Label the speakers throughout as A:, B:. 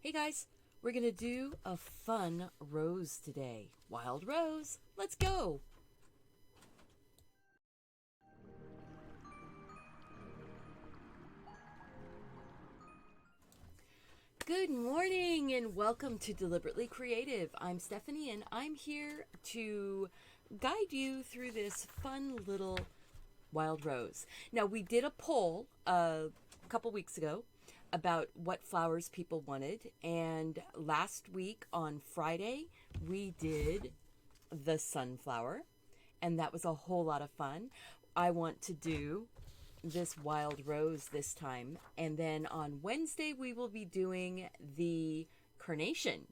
A: Hey guys, we're gonna do a fun rose today. Wild rose, let's go! Good morning and welcome to Deliberately Creative. I'm Stephanie and I'm here to guide you through this fun little wild rose. Now, we did a poll a couple weeks ago about what flowers people wanted, and last week on Friday we did the sunflower, and that was a whole lot of fun. I want to do this wild rose this time, and then on Wednesday we will be doing the carnation.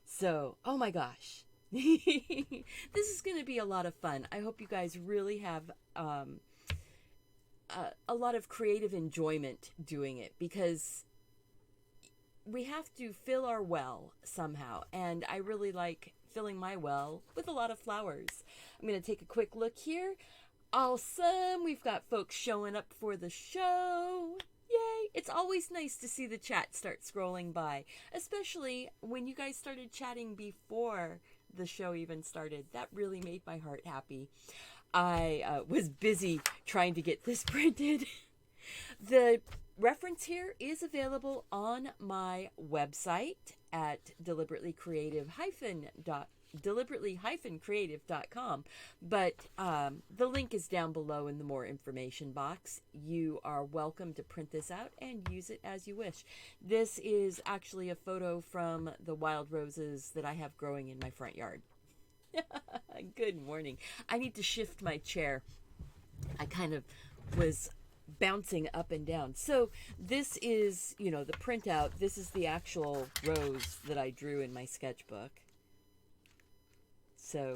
A: So, oh my gosh. This is going to be a lot of fun. I hope you guys really have a lot of creative enjoyment doing it, because we have to fill our well somehow, and I really like filling my well with a lot of flowers. I'm going to take a quick look here. Awesome, we've got folks showing up for the show. Yay! It's always nice to see the chat start scrolling by, especially when you guys started chatting before the show even started. That really made my heart happy. I was busy trying to get this printed. The reference here is available on my website at deliberately-creative.com, but the link is down below in the more information box. You are welcome to print this out and use it as you wish. This is actually a photo from the wild roses that I have growing in my front yard. Good morning. I need to shift my chair. I kind of was bouncing up and down. So this is, the printout. This is the actual rose that I drew in my sketchbook. So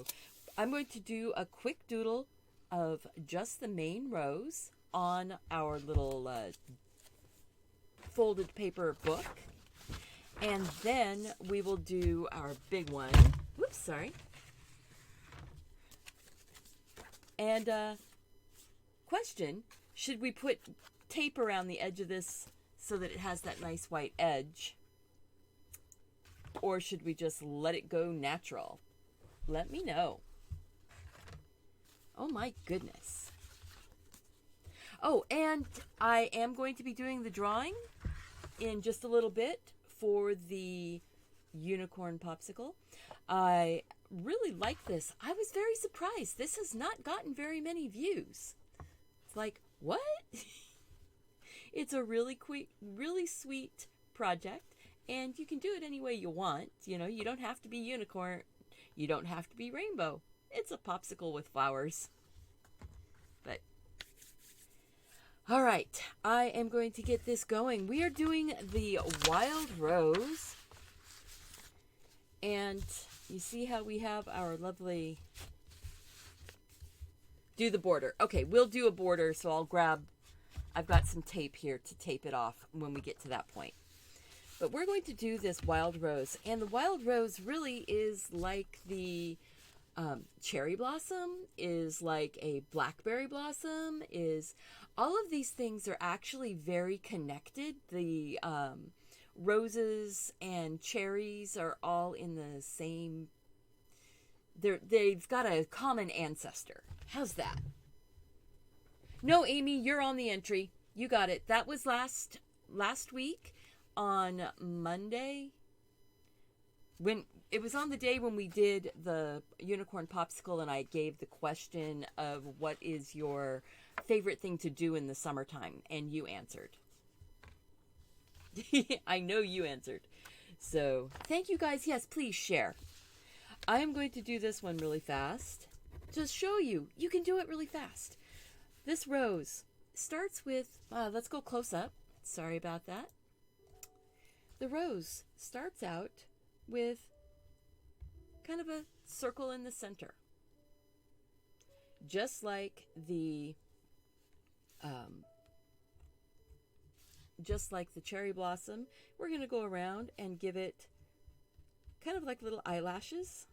A: I'm going to do a quick doodle of just the main rose on our little folded paper book. And then we will do our big one. Whoops, sorry. And question, should we put tape around the edge of this so that it has that nice white edge? Or should we just let it go natural? Let me know. Oh my goodness. Oh, and I am going to be doing the drawing in just a little bit for the unicorn popsicle. I really like this. I was very surprised. This has not gotten very many views. It's like, what? It's a really sweet project, and you can do it any way you want. You don't have to be unicorn. You don't have to be rainbow. It's a popsicle with flowers. But all right, I am going to get this going. We are doing the wild rose. And you see how we have our lovely... Do the border. Okay, we'll do a border, so I've got some tape here to tape it off when we get to that point. But we're going to do this wild rose. And the wild rose really is like the cherry blossom, is like a blackberry blossom, is... All of these things are actually very connected. The roses and cherries are all in the same... They've got a common ancestor. How's that? No, Amy, you're on the entry. You got it. That was last week on Monday. When it was on the day when we did the unicorn popsicle, and I gave the question of what is your favorite thing to do in the summertime, and you answered. I know you answered. So thank you guys. Yes, please share. I am going to do this one really fast to show you can do it really fast. This rose starts with, let's go close up. Sorry about that. The rose starts out with kind of a circle in the center. Just like the cherry blossom, we're going to go around and give it kind of like little eyelashes.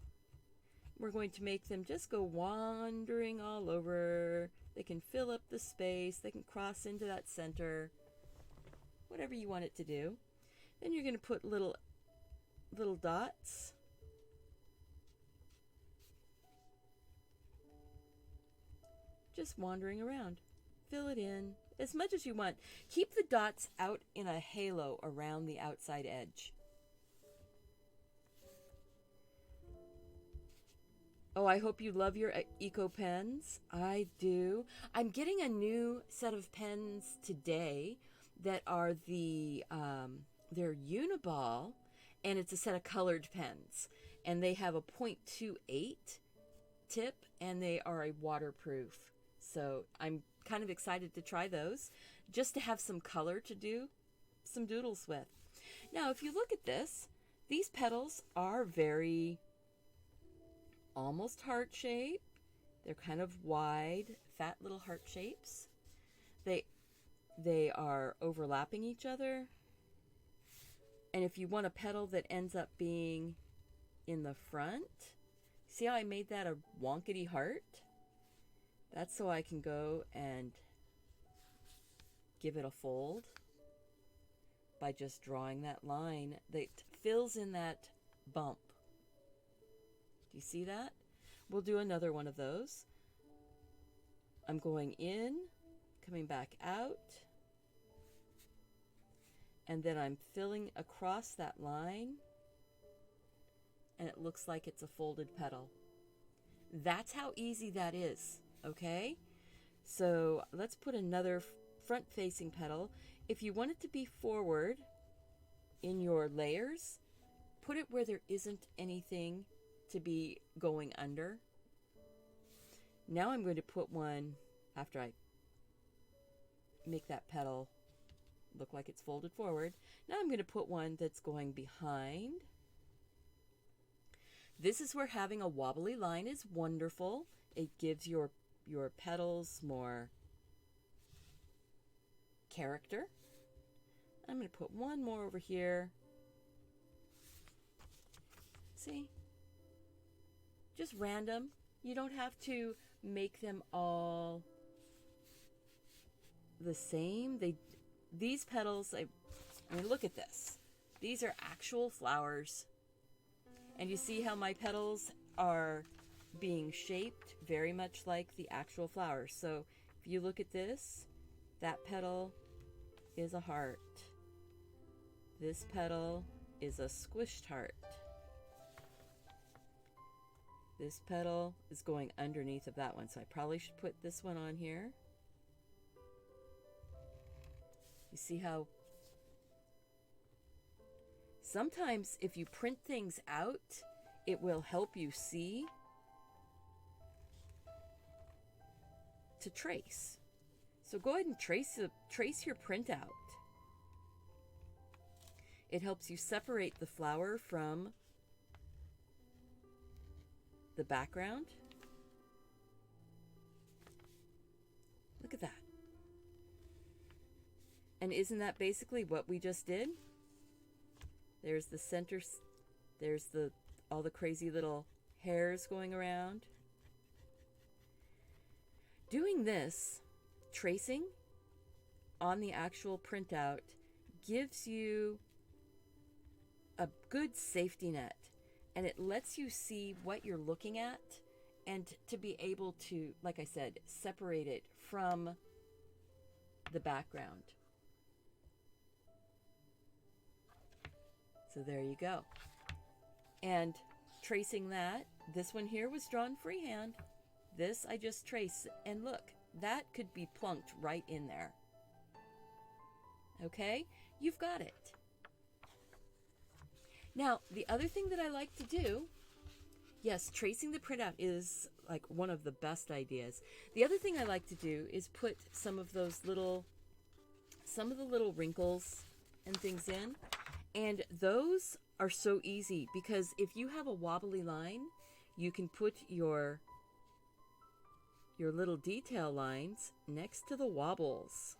A: We're going to make them just go wandering all over. They can fill up the space. They can cross into that center. Whatever you want it to do. Then you're going to put little little dots. Just wandering around. Fill it in as much as you want. Keep the dots out in a halo around the outside edge. Oh, I hope you love your eco pens. I do. I'm getting a new set of pens today that are they're Uniball, and it's a set of colored pens. And they have a .28 tip, and they are a waterproof. So I'm kind of excited to try those, just to have some color to do some doodles with. Now, if you look at this, these petals are very almost heart shape. They're kind of wide, fat little heart shapes. They are overlapping each other. And if you want a petal that ends up being in the front, see how I made that a wonkety heart? That's so I can go and give it a fold by just drawing that line that fills in that bump. Do you see that? We'll do another one of those. I'm going in, coming back out, and then I'm filling across that line, and it looks like it's a folded petal. That's how easy that is, okay? So let's put another front-facing petal. If you want it to be forward in your layers, put it where there isn't anything to be going under. Now I'm going to put one, after I make that petal look like it's folded forward, now I'm going to put one that's going behind. This is where having a wobbly line is wonderful. It gives your petals more character. I'm going to put one more over here. See? Just random. You don't have to make them all the same. These petals, I mean, look at this. These are actual flowers. And you see how my petals are being shaped very much like the actual flowers. So if you look at this, that petal is a heart. This petal is a squished heart. This petal is going underneath of that one, so I probably should put this one on here. You see how sometimes if you print things out, it will help you see to trace. So go ahead and trace your printout. It helps you separate the flower from the background. Look at that. And isn't that basically what we just did? There's the center, there's all the crazy little hairs going around. Doing this, tracing on the actual printout, gives you a good safety net, and it lets you see what you're looking at and to be able to, like I said, separate it from the background. So there you go. And tracing that, this one here was drawn freehand. This I just trace, and look, that could be plunked right in there. Okay, you've got it. Now, the other thing that I like to do, yes, tracing the printout is like one of the best ideas. The other thing I like to do is put some of the little wrinkles and things in. And those are so easy because if you have a wobbly line, you can put your little detail lines next to the wobbles.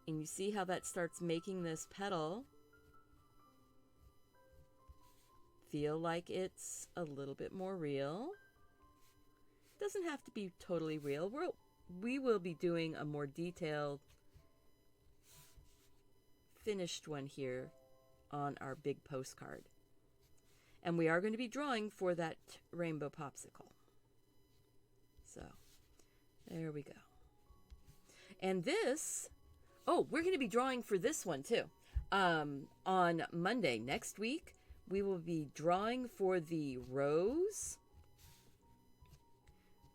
A: And you see how that starts making this petal feel like it's a little bit more real. It doesn't have to be totally real. We will be doing a more detailed finished one here on our big postcard. And we are going to be drawing for that rainbow popsicle. So, there we go. And this, oh, we're going to be drawing for this one too. On Monday next week, we will be drawing for the Rose,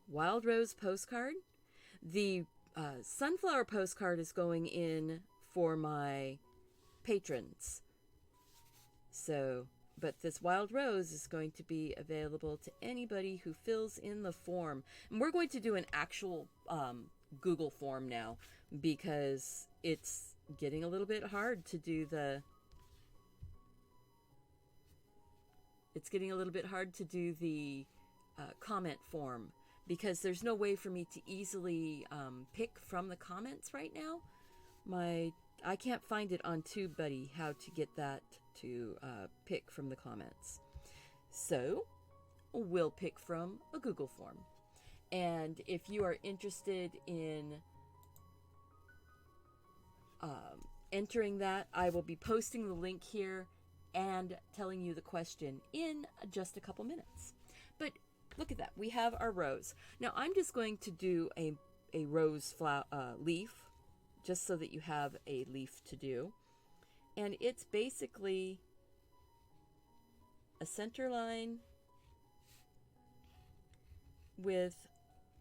A: Wild Rose postcard. The sunflower postcard is going in for my patrons. So, but this Wild Rose is going to be available to anybody who fills in the form. And we're going to do an actual Google form now because it's getting a little bit hard to do the comment form because there's no way for me to easily pick from the comments right now. I can't find it on TubeBuddy how to get that to pick from the comments. So we'll pick from a Google form. And if you are interested in entering that, I will be posting the link here and telling you the question in just a couple minutes. But look at that. We have our rose. Now I'm just going to do a rose leaf just so that you have a leaf to do. And it's basically a center line with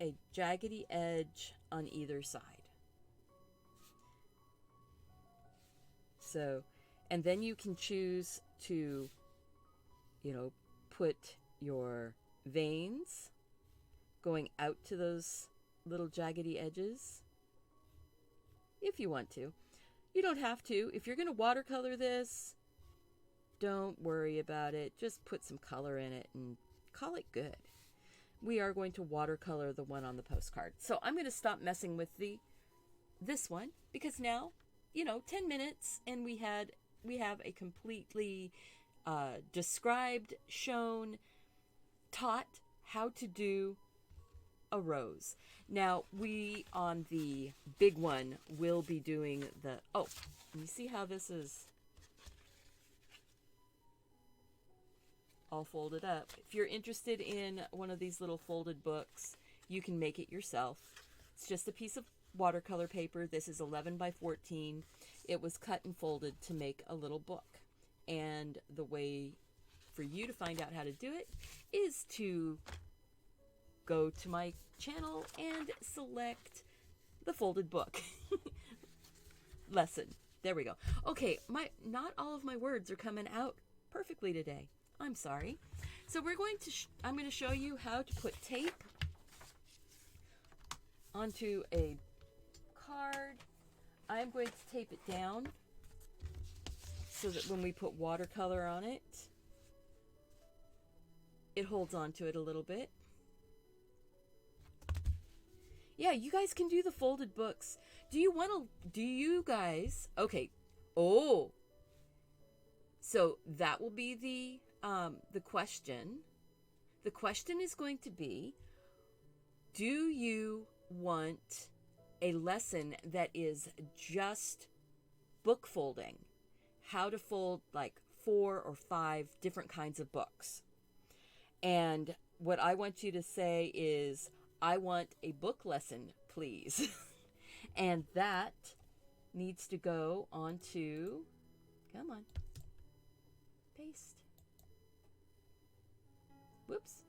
A: a jaggedy edge on either side. So, and then you can choose to, put your veins going out to those little jaggedy edges if you want to. You don't have to. If you're going to watercolor this, don't worry about it. Just put some color in it and call it good. We are going to watercolor the one on the postcard. So I'm going to stop messing with this one because now, 10 minutes and we have a completely described, shown, taught how to do a rose. Now we on the big one will be doing you see how this is all folded up. If you're interested in one of these little folded books, you can make it yourself. It's just a piece of watercolor paper. This is 11 by 14. It was cut and folded to make a little book. And the way for you to find out how to do it is to go to my channel and select the folded book lesson. There we go. Okay, not all of my words are coming out perfectly today. I'm sorry. So I'm going to show you how to put tape onto a card. I'm going to tape it down so that when we put watercolor on it, it holds on to it a little bit. Yeah, you guys can do the folded books. Do you guys, okay. Oh, so that will be the question. The question is going to be, do you want a lesson that is just book folding? How to fold like 4 or 5 different kinds of books. And what I want you to say is, I want a book lesson, please. And that needs to go onto, come on, paste. Whoops,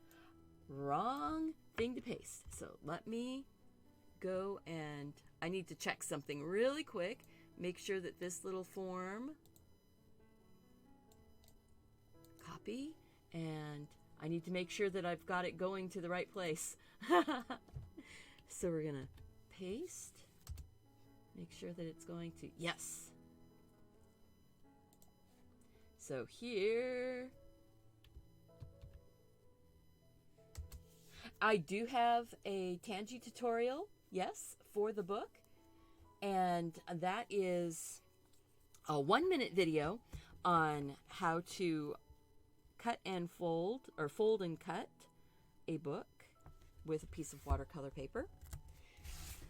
A: wrong thing to paste. So let me go and I need to check something really quick. Make sure that this little form, copy, and I need to make sure that I've got it going to the right place. So we're gonna paste, make sure that it's going to, yes. So here, I do have a Tangi tutorial, yes, for the book. And that is a 1-minute video on how to cut and fold, or fold and cut a book with a piece of watercolor paper.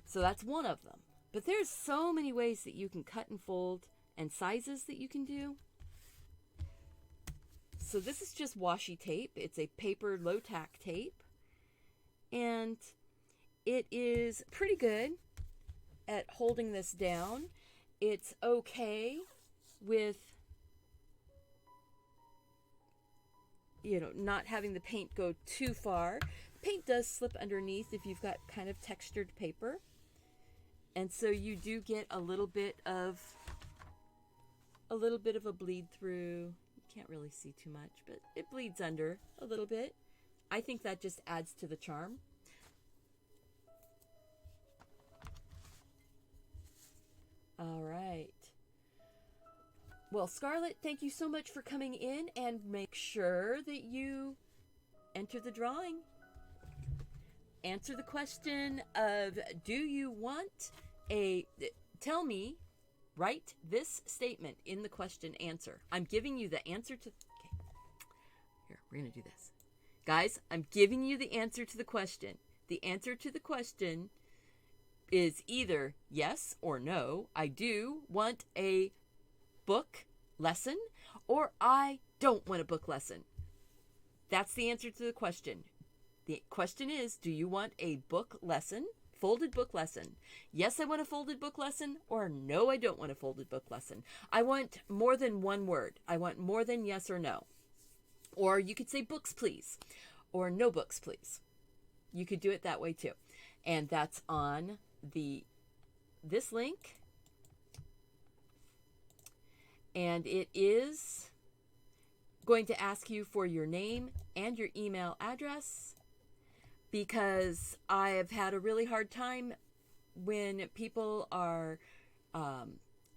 A: So that's one of them. But there's so many ways that you can cut and fold and sizes that you can do. So this is just washi tape. It's a paper low tack tape, and it is pretty good at holding this down. It's okay with, you know, not having the paint go too far. Paint does slip underneath if you've got kind of textured paper, and so you do get a little bit of a bleed through. You can't really see too much, but it bleeds under a little bit. I think that just adds to the charm. All right. Well, Scarlett, thank you so much for coming in, and make sure that you enter the drawing. Answer the question of, do you want tell me, write this statement in the question answer. I'm giving you the answer to, okay, here, we're going to do this. Guys, I'm giving you the answer to the question. The answer to the question is either yes or no. I do want a book lesson, or I don't want a book lesson. That's the answer to the question. The question is, do you want a book lesson, folded book lesson? Yes, I want a folded book lesson, or no, I don't want a folded book lesson. I want more than one word. I want more than yes or no. Or you could say books, please, or no books, please. You could do it that way too. And that's on this link. And it is going to ask you for your name and your email address, because I have had a really hard time when people are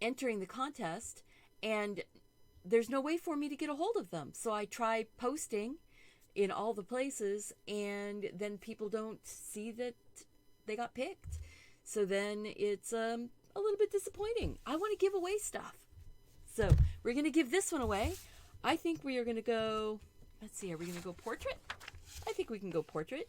A: entering the contest and there's no way for me to get a hold of them. So I try posting in all the places, and then people don't see that they got picked. So then it's a little bit disappointing. I want to give away stuff. So we're going to give this one away. I think we are going to go, let's see, are we going to go portrait? I think we can go portrait.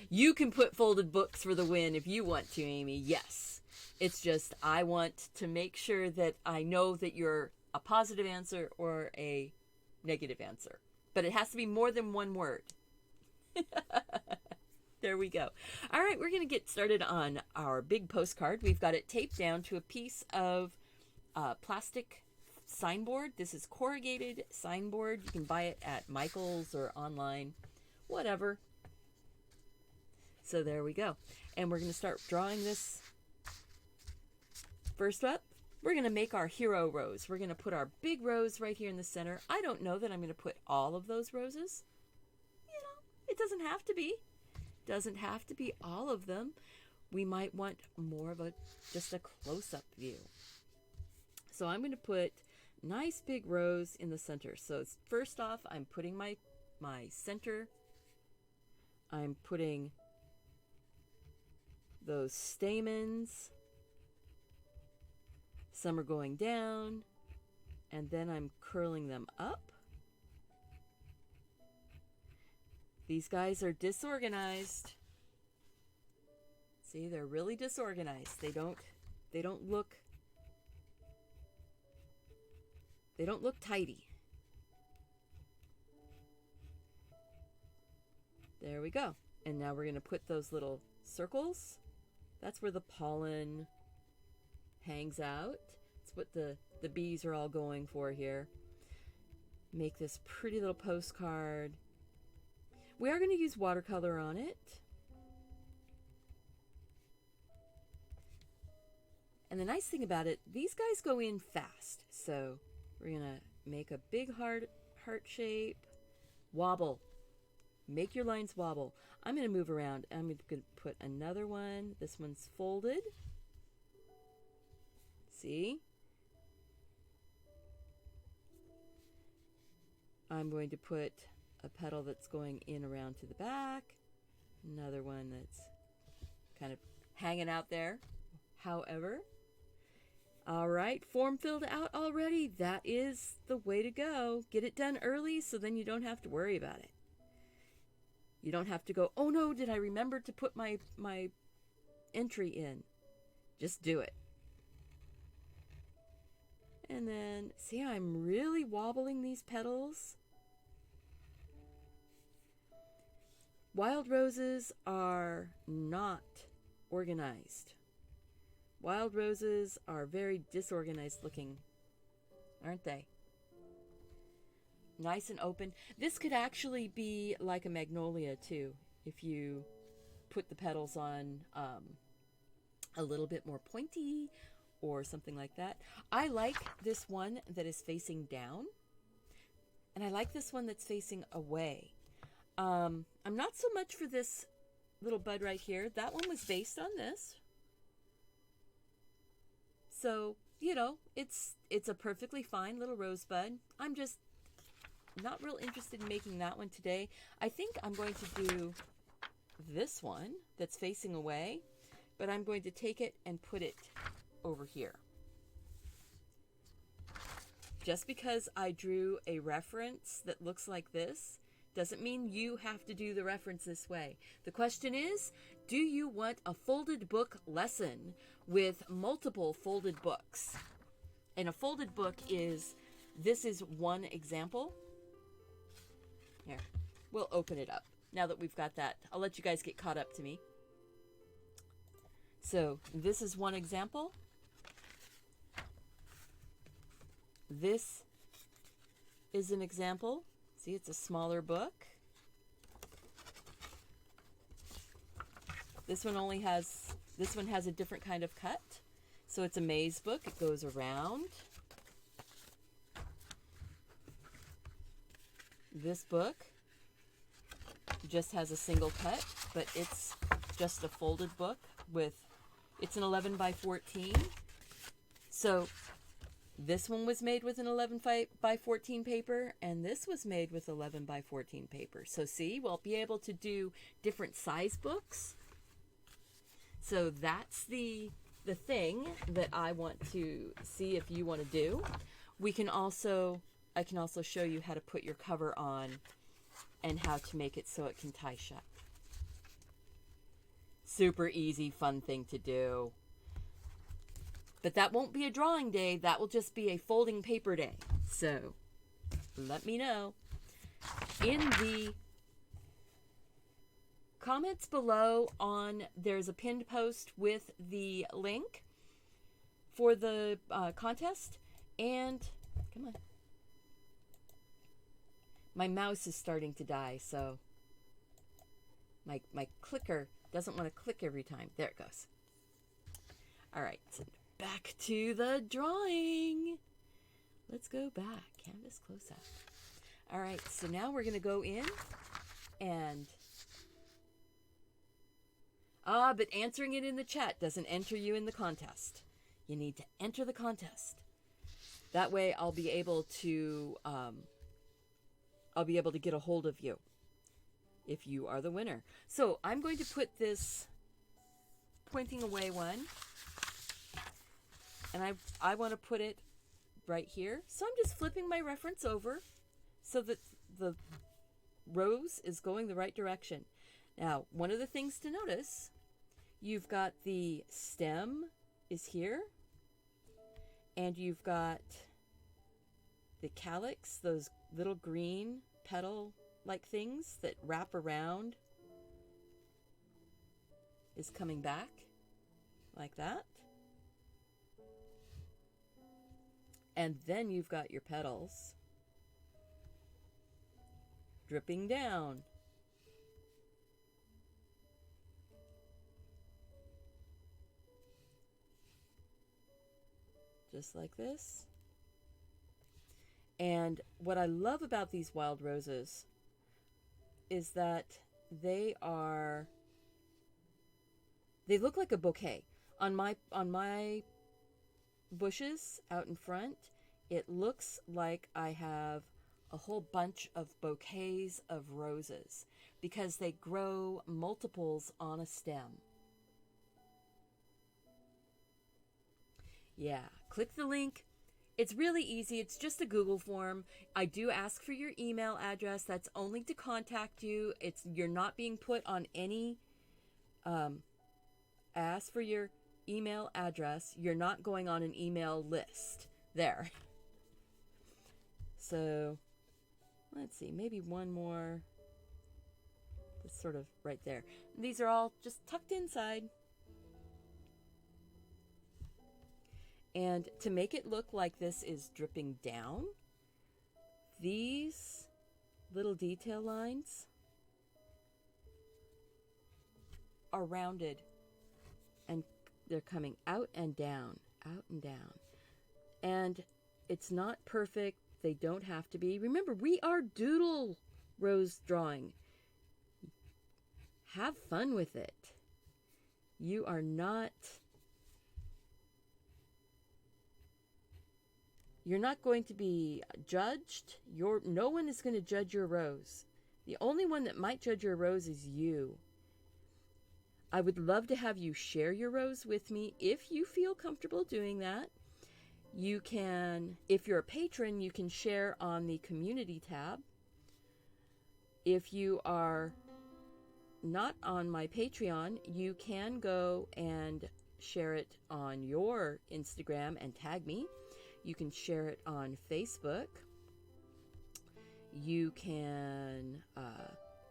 A: You can put folded books for the win if you want to, Amy. Yes. It's just I want to make sure that I know that you're a positive answer or a negative answer. But it has to be more than one word. There we go. All right, we're going to get started on our big postcard. We've got it taped down to a piece of plastic signboard. This is corrugated signboard. You can buy it at Michael's or online, whatever. So there we go. And we're going to start drawing this. First up, we're going to make our hero rose. We're going to put our big rose right here in the center. I don't know that I'm going to put all of those roses. You know, it doesn't have to be. Doesn't have to be all of them. We might want more of just a close-up view. So I'm going to put nice big rose in the center. So first off, I'm putting my center. I'm putting those stamens. Some are going down, and then I'm curling them up. These guys are disorganized. See, they're really disorganized. They don't look tidy. There we go. And now we're going to put those little circles. That's where the pollen hangs out. It's what the bees are all going for here. Make this pretty little postcard. We are going to use watercolor on it. And the nice thing about it, these guys go in fast. So we're going to make a big heart shape. Wobble. Make your lines wobble. I'm going to move around. I'm going to put another one. This one's folded. See? I'm going to put a petal that's going in around to the back. Another one that's kind of hanging out there. However, all right, form filled out already. That is the way to go. Get it done early so then you don't have to worry about it. You don't have to go, oh no, did I remember to put my entry in. Just do it. And then, see, I'm really wobbling these petals. Wild roses are not organized. Wild roses are very disorganized looking, aren't they? Nice and open. This could actually be like a magnolia too, if you put the petals on a little bit more pointy or something like that. I like this one that is facing down, and I like this one that's facing away. I'm not so much for this little bud right here. That one was based on this. So, you know, it's a perfectly fine little rosebud. I'm just not real interested in making that one today. I think I'm going to do this one that's facing away, but I'm going to take it and put it over here. Just because I drew a reference that looks like this doesn't mean you have to do the reference this way. The question is, do you want a folded book lesson with multiple folded books? And a folded book is, this is one example. Here, we'll open it up now that we've got that. I'll let you guys get caught up to me. So this is one example. This is an example. See, it's a smaller book. This one has a different kind of cut. So it's a maze book. It goes around. This book just has a single cut, but it's just a folded book with, it's an 11 by 14. So this one was made with an 11 by 14 paper, and this was made with 11 by 14 paper. So see, we'll be able to do different size books. So that's the thing that I want to see if you want to do. I can also show you how to put your cover on and how to make it so it can tie shut. Super easy, fun thing to do. But that won't be a drawing day. That will just be a folding paper day. So let me know. In the comments below there's a pinned post with the link for the contest. And come on. My mouse is starting to die, so my clicker doesn't want to click every time. There it goes. All right, so back to the drawing. Let's go back. Canvas close up. All right, so now we're going to go in and... but answering it in the chat doesn't enter you in the contest. You need to enter the contest. That way I'll be able to get a hold of you if you are the winner. So I'm going to put this pointing away one, and I want to put it right here. So I'm just flipping my reference over so that the rose is going the right direction. Now, one of the things to notice, you've got the stem is here, and you've got the calyx, those little green petal-like things that wrap around, is coming back like that. And then you've got your petals dripping down. Just like this. And what I love about these wild roses is that they look like a bouquet. On my bushes out in front, it looks like I have a whole bunch of bouquets of roses because they grow multiples on a stem. Yeah, click the link. It's really easy. It's just a Google form. I do ask for your email address. That's only to contact you. You're not being put on any ask for your email address. You're not going on an email list. There. So, let's see, maybe one more. That's sort of right there. These are all just tucked inside. And to make it look like this is dripping down, these little detail lines are rounded and they're coming out and down, out and down. And it's not perfect. They don't have to be. Remember, we are doodle rose drawing. Have fun with it. You are not... You're not going to be judged. No one is going to judge your rose. The only one that might judge your rose is you. I would love to have you share your rose with me if you feel comfortable doing that. You can, if you're a patron, you can share on the community tab. If you are not on my Patreon, you can go and share it on your Instagram and tag me. You can share it on Facebook. You can,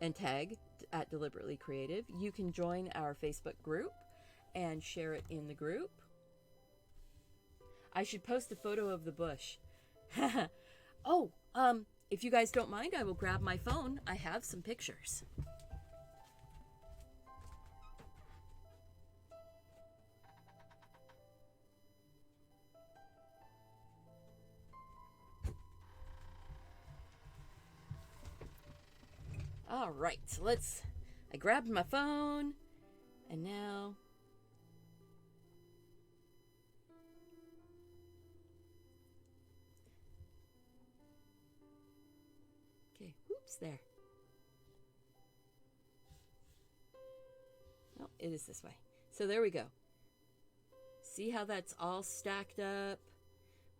A: and tag at Deliberately Creative. You can join our Facebook group and share it in the group. I should post a photo of the bush. Oh, if you guys don't mind, I will grab my phone. I have some pictures. All right, so I grabbed my phone, and now, okay, whoops, there. Oh, it is this way. So there we go. See how that's all stacked up?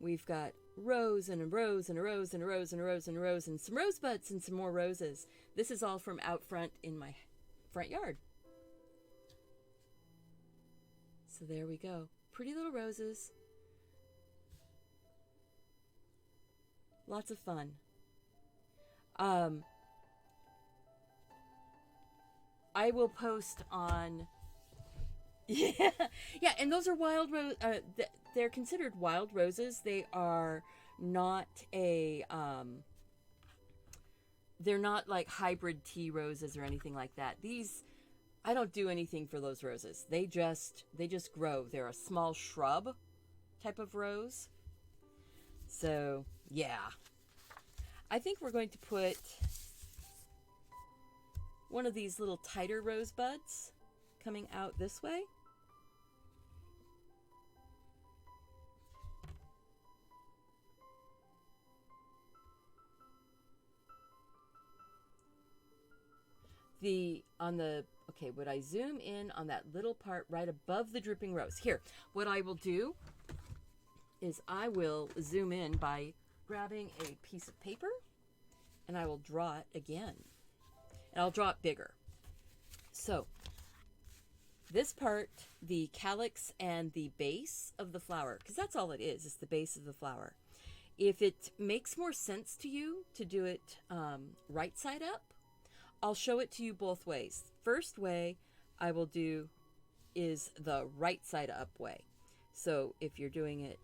A: We've got rows and a rows and a rows and a rows and a rows and a rows and some rosebuds and some more roses. This is all from out front in my front yard. So there we go. Pretty little roses. Lots of fun. I will post on... Yeah, and those are wild rose. They're considered wild roses. They are not they're not like hybrid tea roses or anything like that. These, I don't do anything for those roses. They just grow. They're a small shrub type of rose. So, yeah. I think we're going to put one of these little tighter rosebuds coming out this way. Would I zoom in on that little part right above the dripping rose? Here, what I will do is I will zoom in by grabbing a piece of paper and I will draw it again. And I'll draw it bigger. So, this part, the calyx and the base of the flower, because that's all it is, it's the base of the flower. If it makes more sense to you to do it right side up, I'll show it to you both ways. First way I will do is the right side up way. So if you're doing it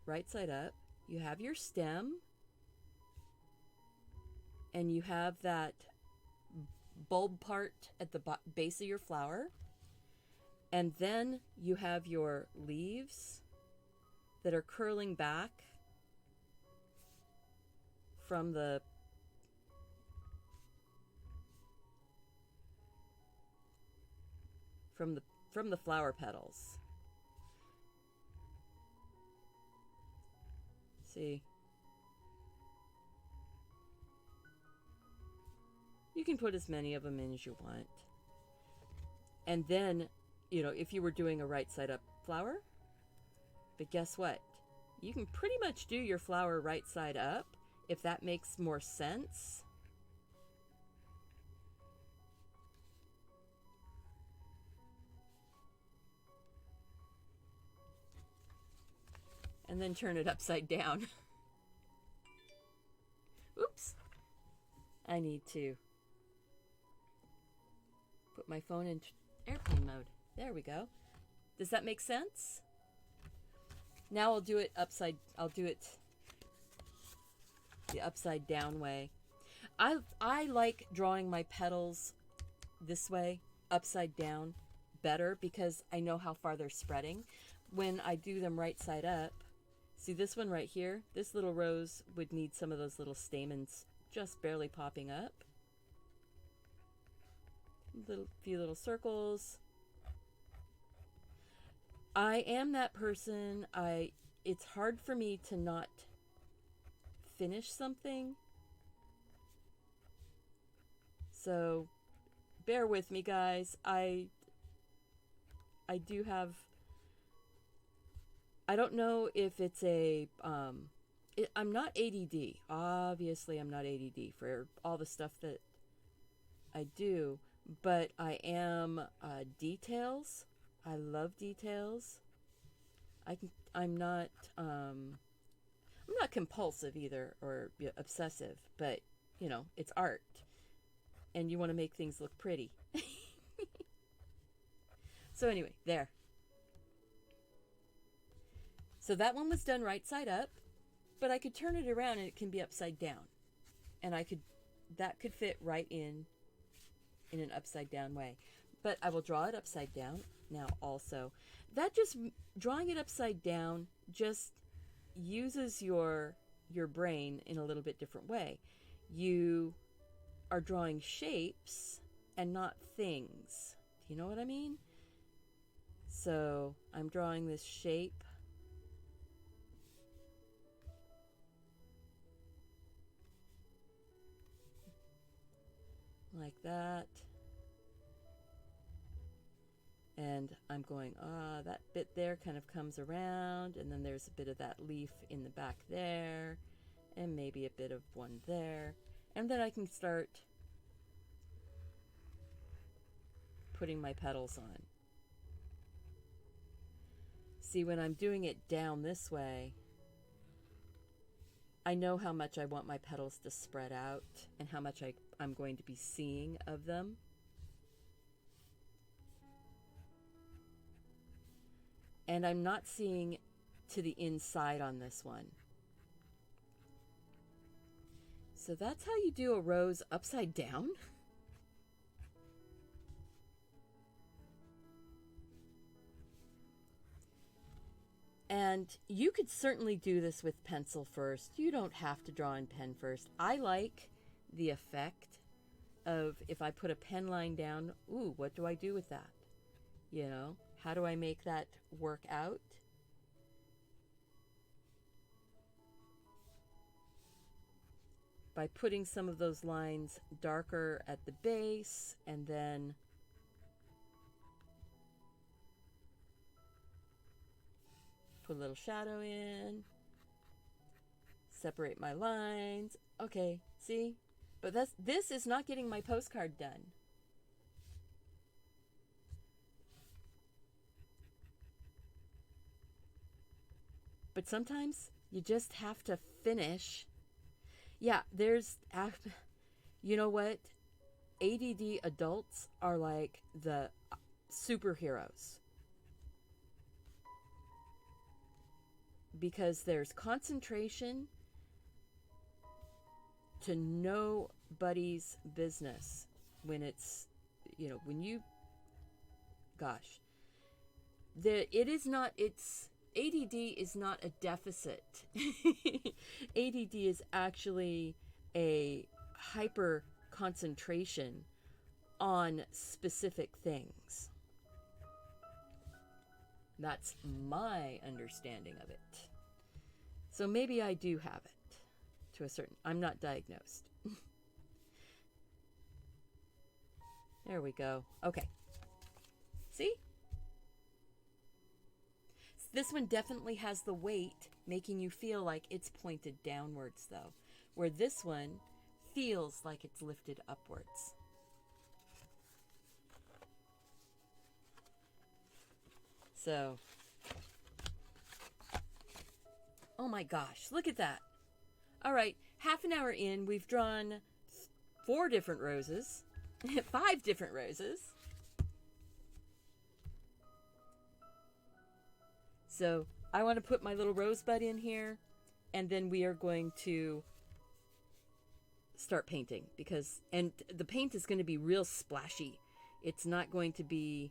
A: right side up, you have your stem and you have that bulb part at the base of your flower, and then you have your leaves that are curling back from the flower petals. See, you can put as many of them in as you want. And then, if you were doing a right side up flower, but guess what? You can pretty much do your flower right side up if that makes more sense. and then turn it upside down. Oops. I need to put my phone in airplane mode. There we go. Does that make sense? Now I'll do it the upside down way. I like drawing my petals this way, upside down, better because I know how far they're spreading. When I do them right side up, see this one right here? This little rose would need some of those little stamens just barely popping up. Few little circles. I am that person. It's hard for me to not finish something. So bear with me, guys. I do have, I don't know if it's a I'm not ADD. Obviously I'm not ADD for all the stuff that I do, but I am details. I love details. I'm not compulsive either, or obsessive, but you know, it's art and you want to make things look pretty. So anyway, there. So that one was done right side up, but I could turn it around and it can be upside down. And that could fit right in an upside down way. But I will draw it upside down now also. Drawing it upside down just uses your brain in a little bit different way. You are drawing shapes and not things. Do you know what I mean? So I'm drawing this shape. Like that. And I'm going, that bit there kind of comes around, and then there's a bit of that leaf in the back there, and maybe a bit of one there. And then I can start putting my petals on. See, when I'm doing it down this way, I know how much I want my petals to spread out and how much I'm going to be seeing of them. And I'm not seeing to the inside on this one. So that's how you do a rose upside down. And you could certainly do this with pencil first. You don't have to draw in pen first. I like the effect of, if I put a pen line down, ooh, what do I do with that? You know, how do I make that work out? By putting some of those lines darker at the base, and then put a little shadow in, separate my lines. Okay, see? But this is not getting my postcard done. But sometimes you just have to finish. Yeah, you know what? ADD adults are like the superheroes. Because there's concentration to nobody's business when it's, gosh. ADD is not a deficit. ADD is actually a hyper concentration on specific things. That's my understanding of it. So maybe I do have it to a certain, I'm not diagnosed. There we go. Okay. See? This one definitely has the weight, making you feel like it's pointed downwards though, where this one feels like it's lifted upwards. So Oh my gosh, look at that. All right, half an hour in, we've drawn 4 different roses, 5 different roses. So I want to put my little rosebud in here, and then we are going to start painting and the paint is going to be real splashy. It's not going to be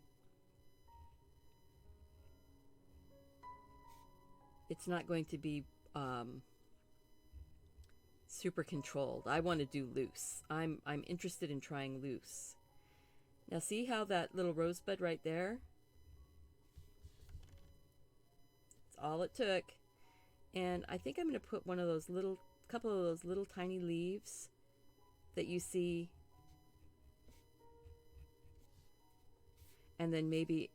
A: super controlled. I want to do loose. I'm interested in trying loose. Now see how that little rosebud right there? That's all it took. And I think I'm going to put couple of those little tiny leaves that you see. And then maybe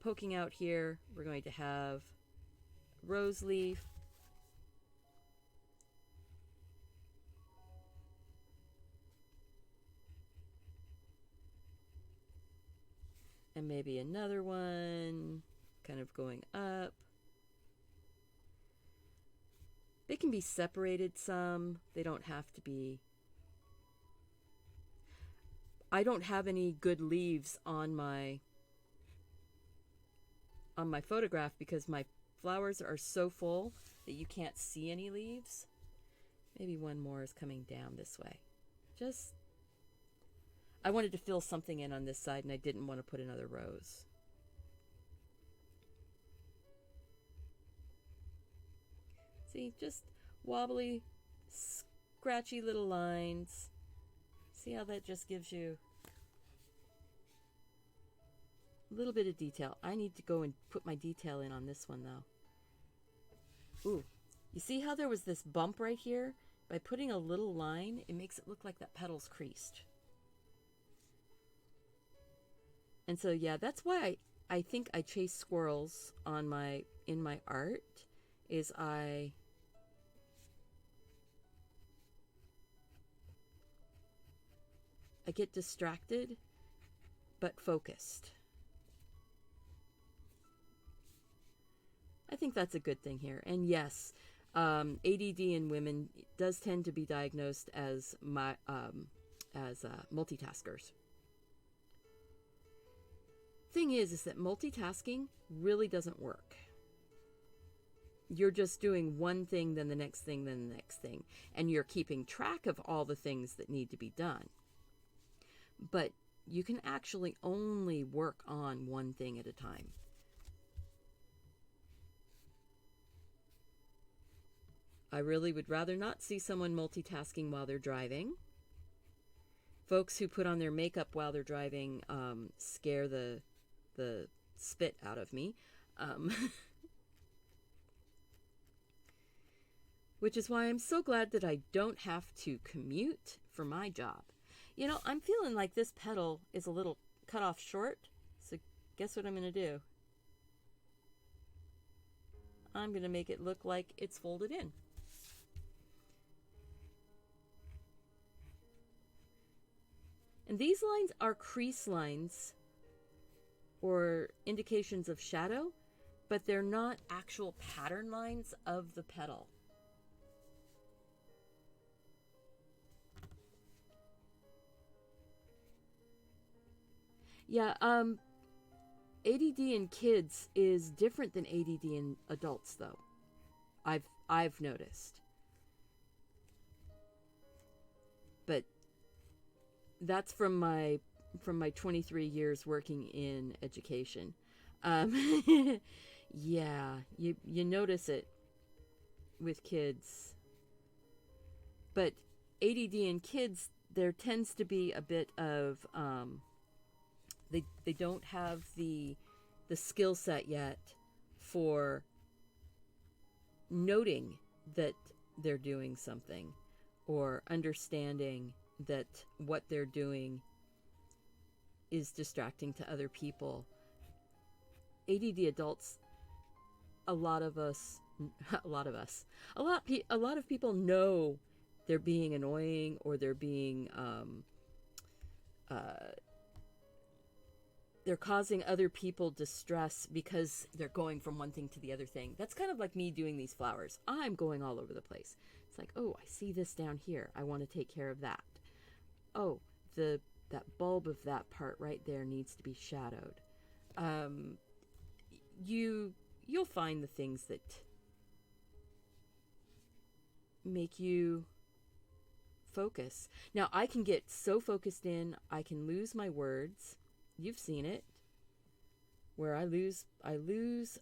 A: poking out here, we're going to have rose leaf. And maybe another one kind of going up. They can be separated some. They don't have to be. I don't have any good leaves on my photograph because my flowers are so full that you can't see any leaves. Maybe one more is coming down this way. I wanted to fill something in on this side and I didn't want to put another rose. See, just wobbly, scratchy little lines. See how that just gives you a little bit of detail. I need to go and put my detail in on this one though. Ooh, you see how there was this bump right here? By putting a little line, it makes it look like that petal's creased. And so yeah, that's why I think I chase squirrels in my art, is I get distracted but focused. I think that's a good thing here. And yes, ADD in women does tend to be diagnosed as multitaskers. Thing is that multitasking really doesn't work. You're just doing one thing, then the next thing, then the next thing, and you're keeping track of all the things that need to be done. But you can actually only work on one thing at a time. I really would rather not see someone multitasking while they're driving. Folks who put on their makeup while they're driving scare the spit out of me. Which is why I'm so glad that I don't have to commute for my job. You know, I'm feeling like this petal is a little cut off short. So guess what I'm going to do? I'm going to make it look like it's folded in. And these lines are crease lines or indications of shadow, but they're not actual pattern lines of the petal. Yeah, ADD in kids is different than ADD in adults, though. I've noticed. But that's from my 23 years working in education. Yeah, you notice it with kids. But ADD in kids, there tends to be a bit of they don't have the skill set yet for noting that they're doing something or understanding that what they're doing is distracting to other people. ADD adults, a lot of people know they're being annoying or they're being they're causing other people distress because they're going from one thing to the other thing. That's kind of like me doing these flowers. I'm going all over the place. It's like, oh, I see this down here. I want to take care of that. Oh, that bulb of that part right there needs to be shadowed. You'll find the things that make you focus. Now, I can get so focused in, I can lose my words. You've seen it, where I lose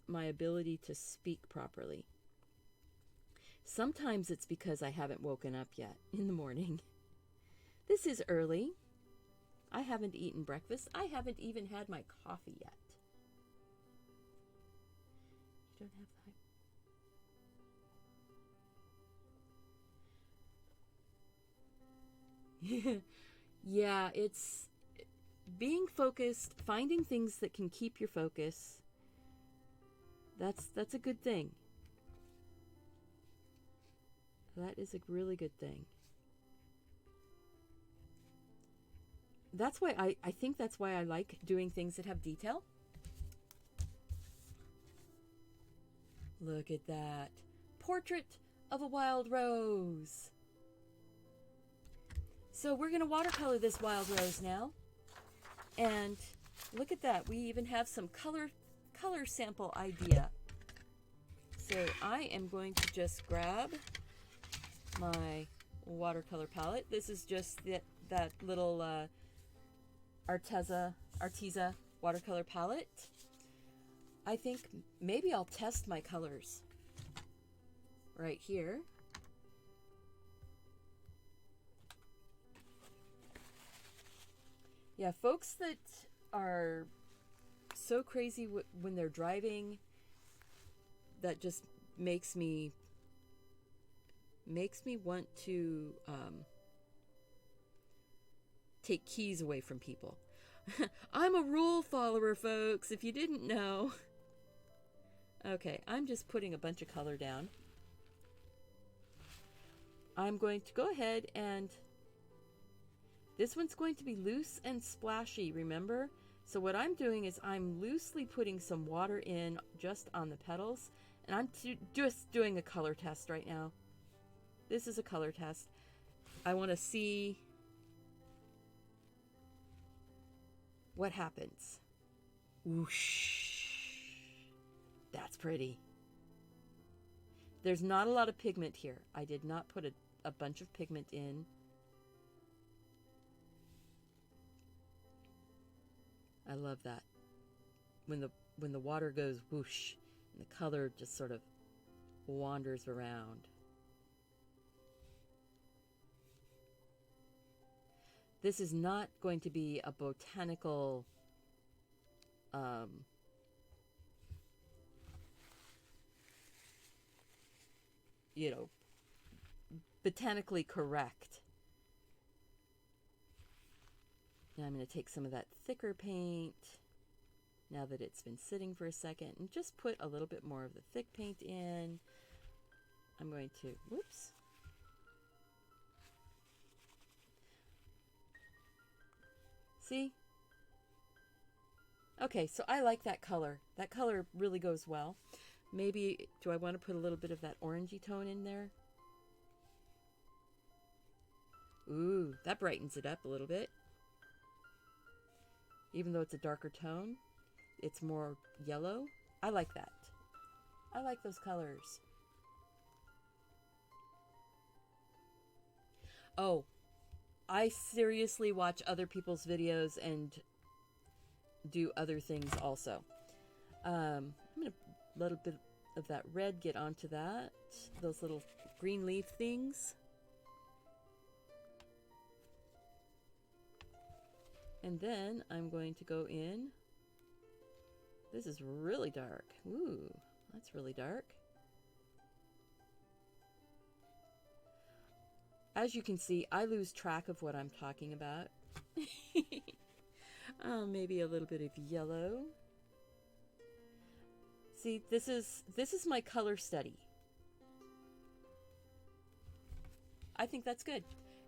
A: my ability to speak properly. Sometimes it's because I haven't woken up yet in the morning. This is early. I haven't eaten breakfast. I haven't even had my coffee yet. You don't have time? Yeah, it's being focused, finding things that can keep your focus. That's a good thing. That is a really good thing. That's why I think that's why I like doing things that have detail. Look at that. Portrait of a wild rose. So we're going to watercolor this wild rose now. And look at that. We even have some color sample idea. So I am going to just grab my watercolor palette. This is just that little Arteza watercolor palette. I think maybe I'll test my colors right here. Yeah, folks that are so crazy when they're driving, that just makes me want to take keys away from people. I'm a rule follower, folks, if you didn't know. Okay, I'm just putting a bunch of color down. I'm going to go ahead and this one's going to be loose and splashy, remember? So what I'm doing is I'm loosely putting some water in just on the petals, and I'm just doing a color test right now. This is a color test. I want to see what happens. Whoosh. That's pretty. There's not a lot of pigment here. I did not put a bunch of pigment in. I love that. When the water goes whoosh and the color just sort of wanders around. This is not going to be a botanical botanically correct. Now I'm going to take some of that thicker paint, now that it's been sitting for a second, and just put a little bit more of the thick paint in. I'm going to, whoops. See? Okay, so I like that color. That color really goes well. Maybe, do I want to put a little bit of that orangey tone in there? Ooh, that brightens it up a little bit. Even though it's a darker tone, it's more yellow. I like that. I like those colors. Oh, I seriously watch other people's videos and do other things also. I'm going to let a bit of that red get onto that. Those little green leaf things. And then I'm going to go in. This is really dark. Ooh, that's really dark. As you can see, I lose track of what I'm talking about. Maybe a little bit of yellow. See, this is my color study. I think that's good.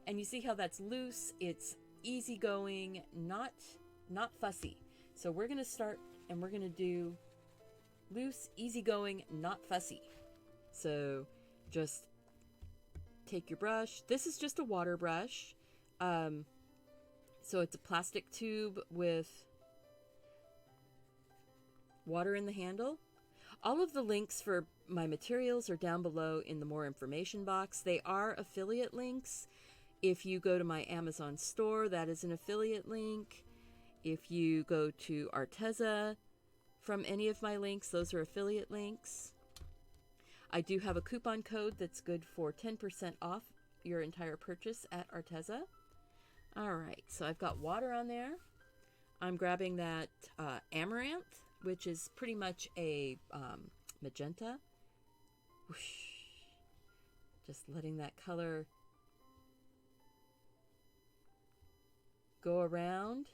A: And you see how that's loose, it's easygoing, not fussy. So we're going to start and we're going to do loose, easygoing, not fussy. So just take your brush. This is just a water brush. So it's a plastic tube with water in the handle. All of the links for my materials are down below in the more information box. They are affiliate links. If you go to my Amazon store, that is an affiliate link. If you go to Arteza from any of my links, those are affiliate links. I do have a coupon code that's good for 10% off your entire purchase at Arteza. All right, so I've got water on there. I'm grabbing that amaranth, which is pretty much a magenta. Whoosh. Just letting that color go around.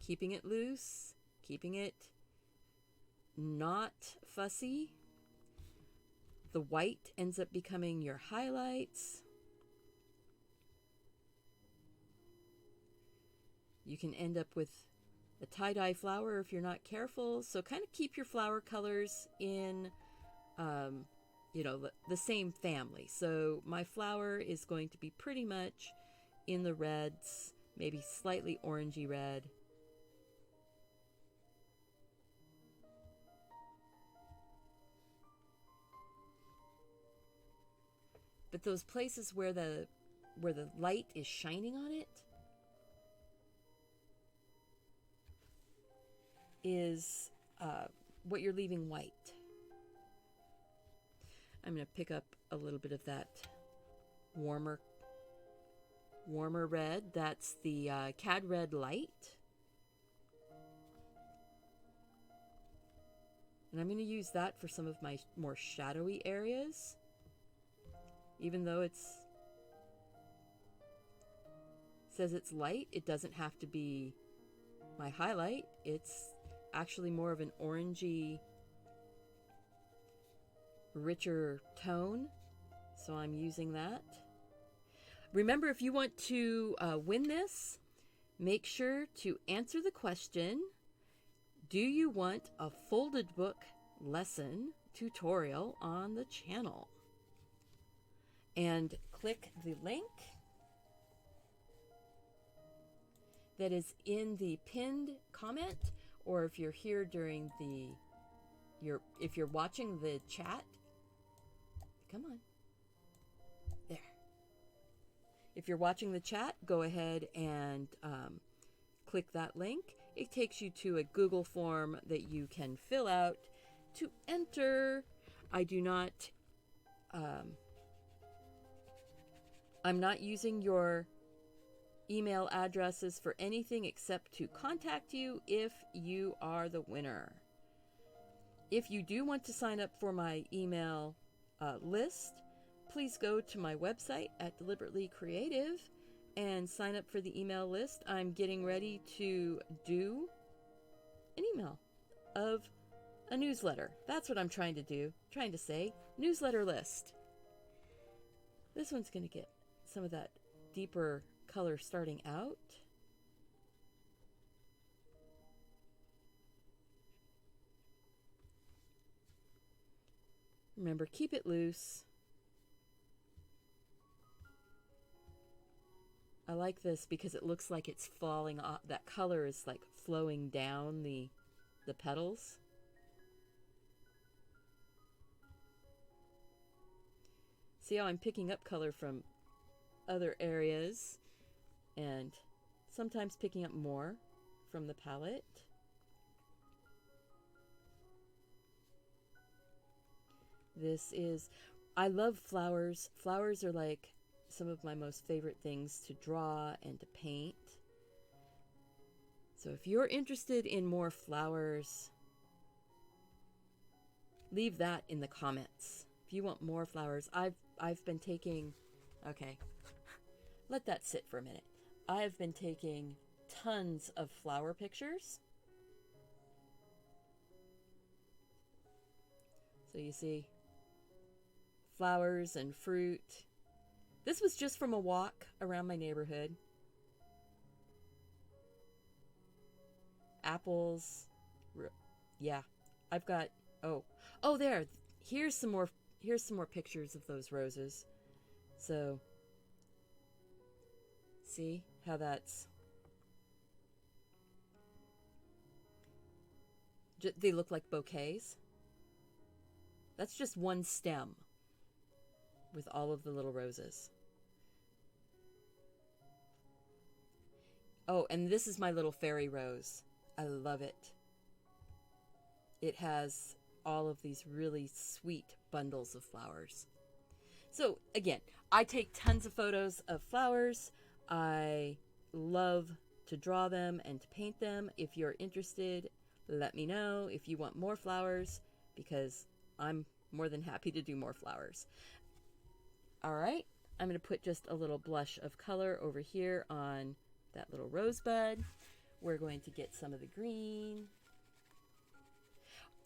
A: Keeping it loose, keeping it not fussy. The white ends up becoming your highlights. You can end up with a tie-dye flower if you're not careful. So kind of keep your flower colors in, the same family. So my flower is going to be pretty much in the reds, maybe slightly orangey red. But those places where the light is shining on it is what you're leaving white. I'm going to pick up a little bit of that warmer red. That's the Cad Red Light. And I'm going to use that for some of my more shadowy areas. Even though says it's light, it doesn't have to be my highlight. It's actually more of an orangey, richer tone. So I'm using that. Remember, if you want to win this, make sure to answer the question, do you want a folded book lesson tutorial on the channel? And click the link that is in the pinned comment, or if you're here during if you're watching the chat, come on, there. If you're watching the chat, go ahead and click that link. It takes you to a Google form that you can fill out to enter. I'm not using your email addresses for anything except to contact you if you are the winner. If you do want to sign up for my email list, please go to my website at Deliberately Creative and sign up for the email list. I'm getting ready to do an email of a newsletter. That's what I'm trying to say. Newsletter list. This one's going to get some of that deeper color starting out. Remember, keep it loose. I like this because it looks like it's falling off. That color is like flowing down the petals. See how I'm picking up color from other areas and sometimes picking up more from the palette. I love flowers. Flowers are like some of my most favorite things to draw and to paint. So if you're interested in more flowers, leave that in the comments. If you want more flowers, I've been taking, okay, let that sit for a minute. I've been taking tons of flower pictures. So you see, flowers and fruit. This was just from a walk around my neighborhood. Apples. Yeah, I've got, oh, there. Here's some more pictures of those roses. So, see how that's, they look like bouquets. That's just one stem with all of the little roses. Oh, and this is my little fairy rose. I love it. It has all of these really sweet bundles of flowers. So again, I take tons of photos of flowers. I love to draw them and to paint them. If you're interested, let me know if you want more flowers, because I'm more than happy to do more flowers. All right, I'm going to put just a little blush of color over here on that little rosebud. We're going to get some of the green.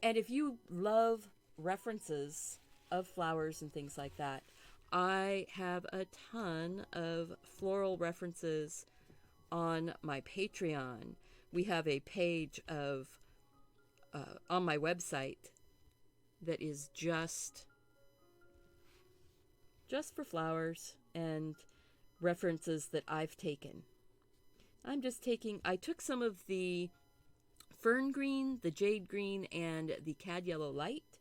A: And if you love references of flowers and things like that, I have a ton of floral references on my Patreon. We have a page of on my website that is just for flowers and references that I've taken. I took some of the fern green, the jade green, and the cad yellow light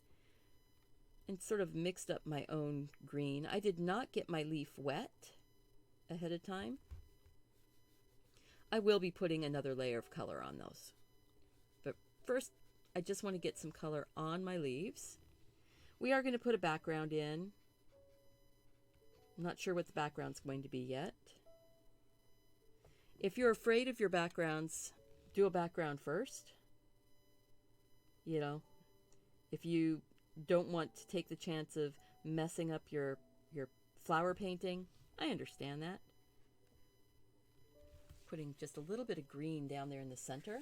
A: and sort of mixed up my own green. I did not get my leaf wet ahead of time. I will be putting another layer of color on those. But first, I just want to get some color on my leaves. We are going to put a background in. I'm not sure what the background's going to be yet. If you're afraid of your backgrounds, do a background first. You know, if you don't want to take the chance of messing up your flower painting, I understand that. Putting just a little bit of green down there in the center.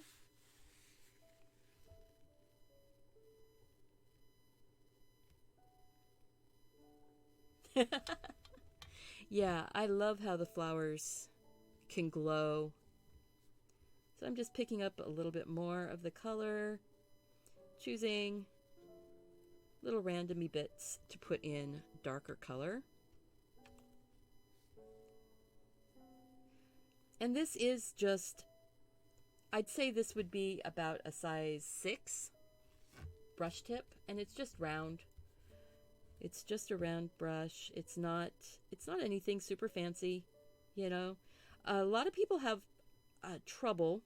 A: Yeah, I love how the flowers can glow. So I'm just picking up a little bit more of the color, choosing little randomy bits to put in darker color. And this is just, I'd say this would be about a size 6 brush tip, and it's just round. It's just a round brush. It's not anything super fancy, you know. A lot of people have trouble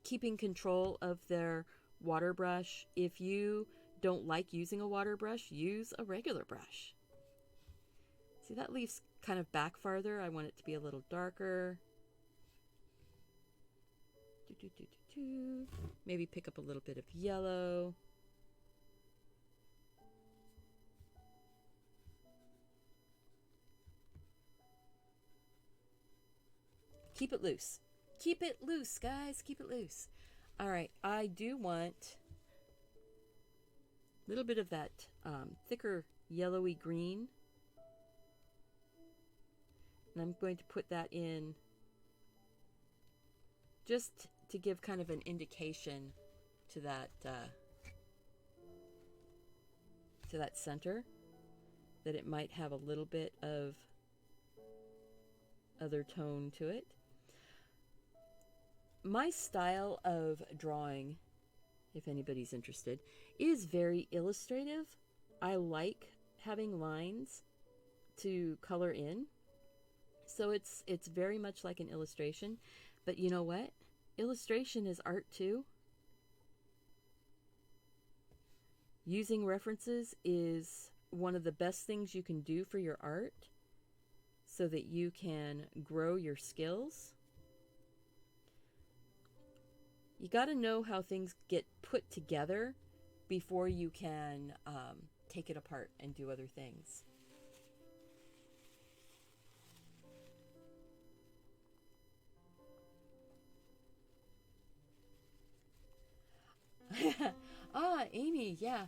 A: keeping control of their water brush. If you don't like using a water brush, use a regular brush. See, that leaf's kind of back farther. I want it to be a little darker. Maybe pick up a little bit of yellow. Keep it loose. Keep it loose, guys. Keep it loose. All right, I do want a little bit of that thicker yellowy green. And I'm going to put that in just to give kind of an indication to that center, that it might have a little bit of other tone to it. My style of drawing, if anybody's interested, is very illustrative. I like having lines to color in. So it's very much like an illustration. But you know what? Illustration is art too. Using references is one of the best things you can do for your art so that you can grow your skills. You got to know how things get put together before you can take it apart and do other things. Amy, yeah.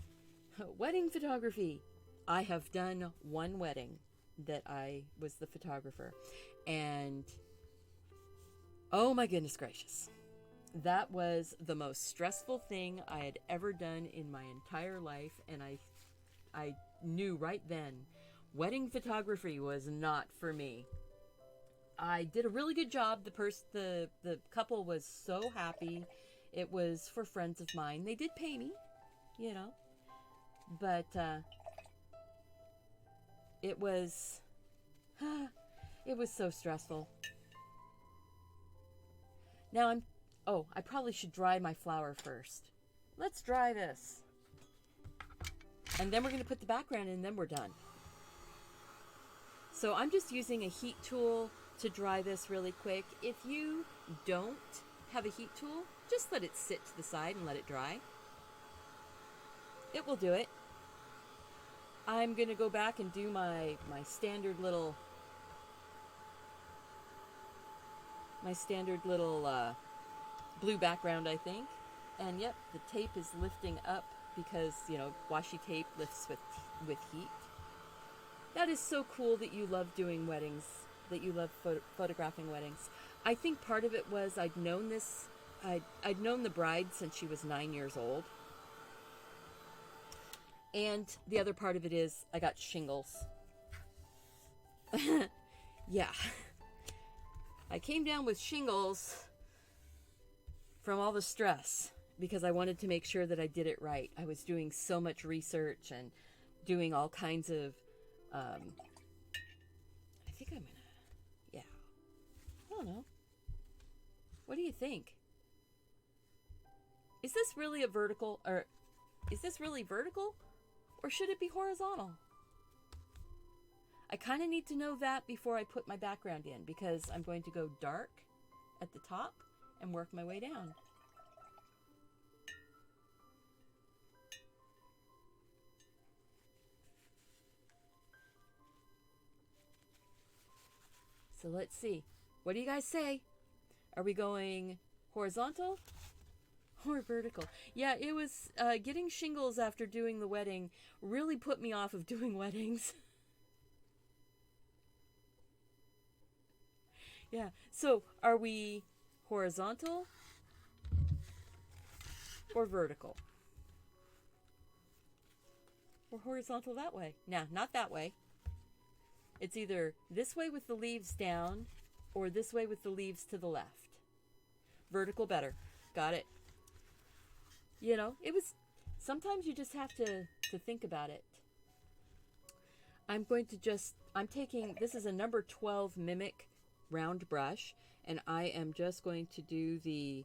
A: Wedding photography. I have done one wedding that I was the photographer, and oh my goodness gracious, that was the most stressful thing I had ever done in my entire life, and I knew right then wedding photography was not for me. I did a really good job. The couple was so happy. It was for friends of mine. They did pay me, you know, but it was it was so stressful. Now I probably should dry my flower first. Let's dry this. And then we're going to put the background in, and then we're done. So I'm just using a heat tool to dry this really quick. If you don't have a heat tool, just let it sit to the side and let it dry. It will do it. I'm going to go back and do my standard little blue background, I think. And yep, the tape is lifting up because, you know, washi tape lifts with heat. That is so cool that you love doing weddings, that you love photographing weddings. I think part of it was I'd known the bride since she was 9 years old. And the other part of it is I got shingles. Yeah. I came down with shingles from all the stress because I wanted to make sure that I did it right. I was doing so much research and doing all kinds of I think I'm gonna, yeah. I don't know. What do you think? Is this really a vertical, or is this really vertical, or should it be horizontal? I kind of need to know that before I put my background in, because I'm going to go dark at the top and work my way down. So let's see. What do you guys say? Are we going horizontal or vertical? Yeah, it was getting shingles after doing the wedding really put me off of doing weddings. Yeah, so are we horizontal or vertical? Or horizontal that way? Nah, not that way. It's either this way with the leaves down or this way with the leaves to the left. Vertical better. Got it. You know, it was, sometimes you just have to think about it. I'm taking, this is a number 12 Mimic round brush, and I am just going to do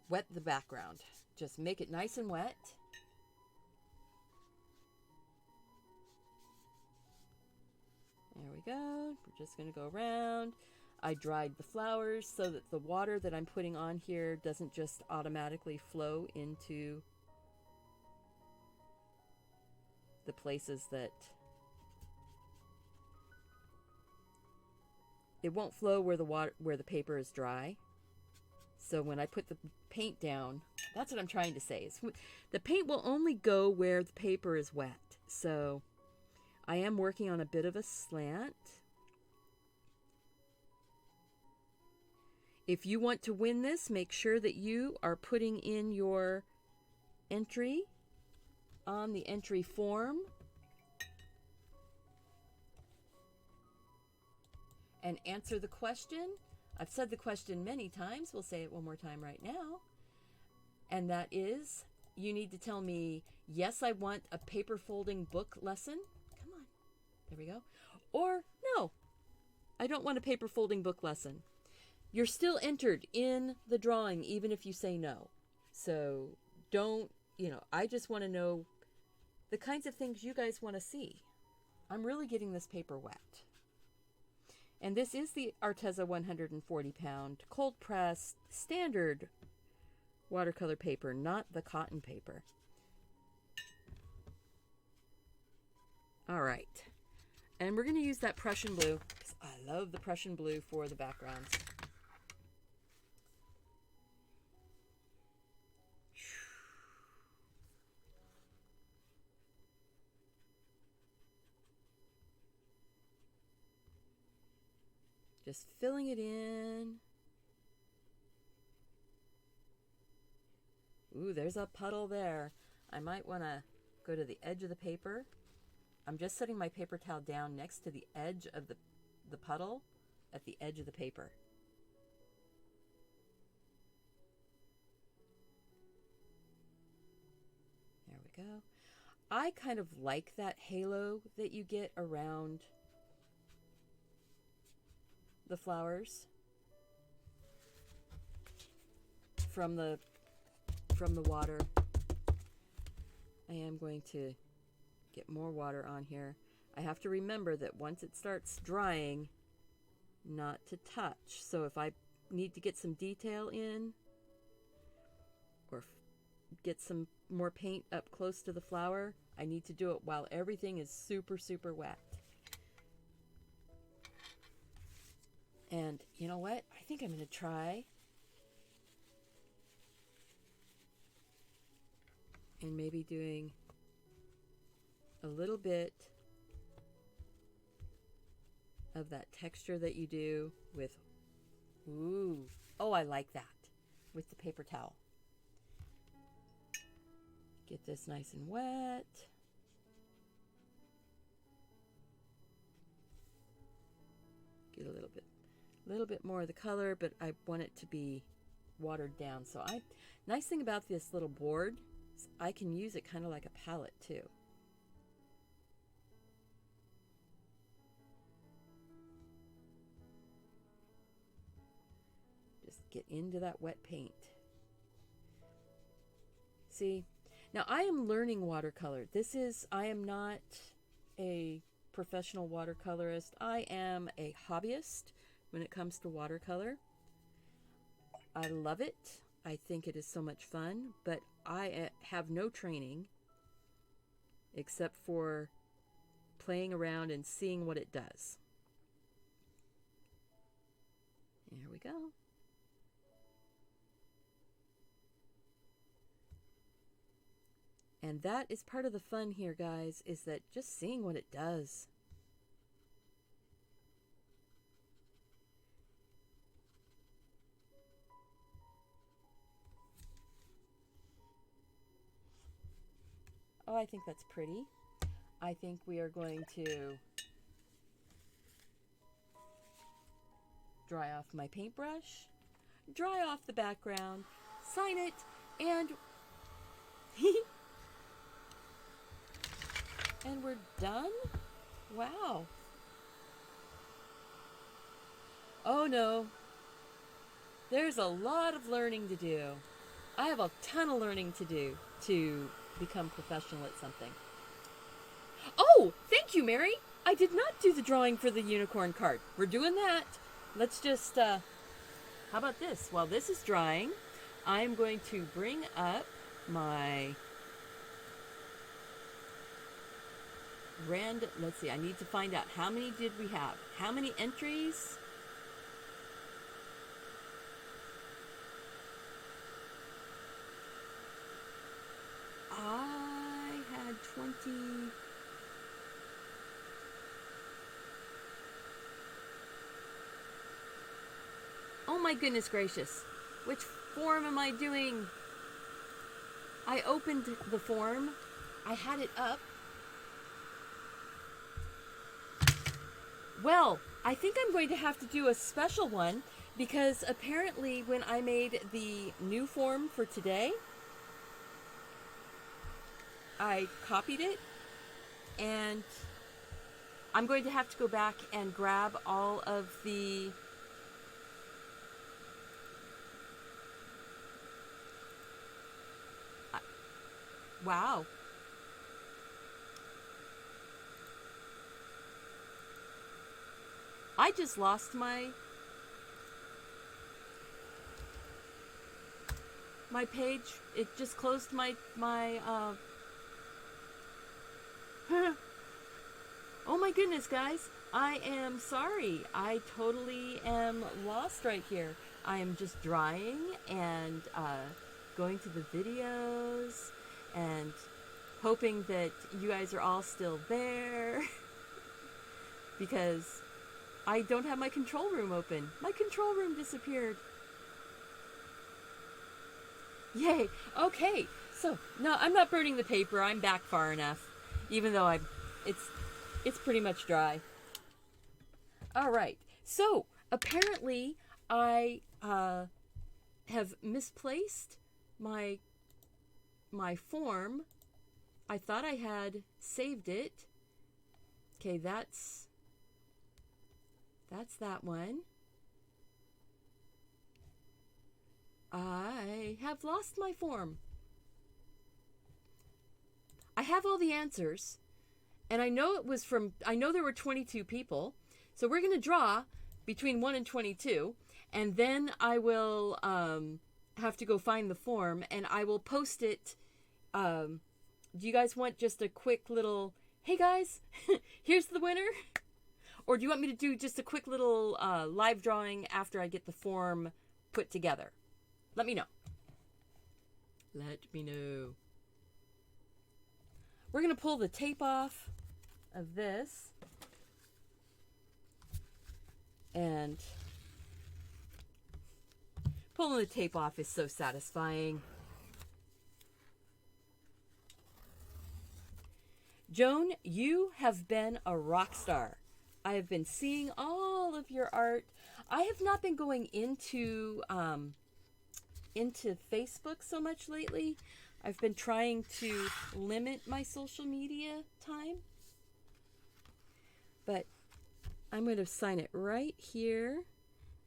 A: wet the background. Just make it nice and wet. There we go. We're just going to go around. I dried the flowers so that the water that I'm putting on here doesn't just automatically flow into the places that it won't flow where the paper is dry. So when I put the paint down, that's what I'm trying to say. Is the paint will only go where the paper is wet. So I am working on a bit of a slant. If you want to win this, make sure that you are putting in your entry on the entry form. And answer the question. I've said the question many times. We'll say it one more time right now. And that is, you need to tell me, yes, I want a paper folding book lesson. Come on. There we go. Or, no, I don't want a paper folding book lesson. You're still entered in the drawing, even if you say no. So don't, I just want to know the kinds of things you guys want to see. I'm really getting this paper wet. And this is the Arteza 140 pound cold pressed standard watercolor paper, not the cotton paper. All right. And we're going to use that Prussian blue, because I love the Prussian blue for the backgrounds. Just filling it in. Ooh, there's a puddle there. I might want to go to the edge of the paper. I'm just setting my paper towel down next to the edge of the puddle at the edge of the paper. There we go. I kind of like that halo that you get around the flowers from the water. I am going to get more water on here. I have to remember that once it starts drying, not to touch. So if I need to get some detail in or get some more paint up close to the flower, I need to do it while everything is super, super wet. And you know what? I think I'm going to try and maybe doing a little bit of that texture that you do with, ooh, oh, I like that, with the paper towel. Get this nice and wet. Get a little bit more of the color, but I want it to be watered down. So nice thing about this little board is I can use it kind of like a palette too. Just get into that wet paint. See, now I am learning watercolor. I am not a professional watercolorist. I am a hobbyist when it comes to watercolor. I love it. I think it is so much fun, but I have no training except for playing around and seeing what it does. There we go. And that is part of the fun here, guys, is that just seeing what it does. Oh, I think that's pretty. I think we are going to dry off my paintbrush, dry off the background, sign it, and and we're done? Wow. Oh no. There's a lot of learning to do. I have a ton of learning to do to become professional at something. Oh, thank you, Mary. I did not do the drawing for the unicorn card. We're doing that. Let's just, how about this? While this is drying, I'm going to bring up my let's see, I need to find out how many did we have. How many entries? I had 20. Oh my goodness gracious. Which form am I doing? I opened the form. I had it up. Well, I think I'm going to have to do a special one because apparently when I made the new form for today, I copied it and I'm going to have to go back and grab all of the wow. I just lost my page. It just closed my oh my goodness, guys. I am sorry. I totally am lost right here. I am just drying and going to the videos and hoping that you guys are all still there because I don't have my control room open. My control room disappeared. Yay. Okay. So, no, I'm not burning the paper. I'm back far enough. Even though it's pretty much dry. All right. So, apparently I have misplaced my form. I thought I had saved it. Okay, that's that one. I have lost my form. I have all the answers, and I know there were 22 people, so we're going to draw between 1 and 22, and then I will have to go find the form, and I will post it. Do you guys want just a quick little, hey guys, here's the winner? Or do you want me to do just a quick little live drawing after I get the form put together? Let me know. Let me know. We're going to pull the tape off of this. And pulling the tape off is so satisfying. Joan, you have been a rock star. I have been seeing all of your art. I have not been going into Facebook so much lately. I've been trying to limit my social media time. But I'm going to sign it right here.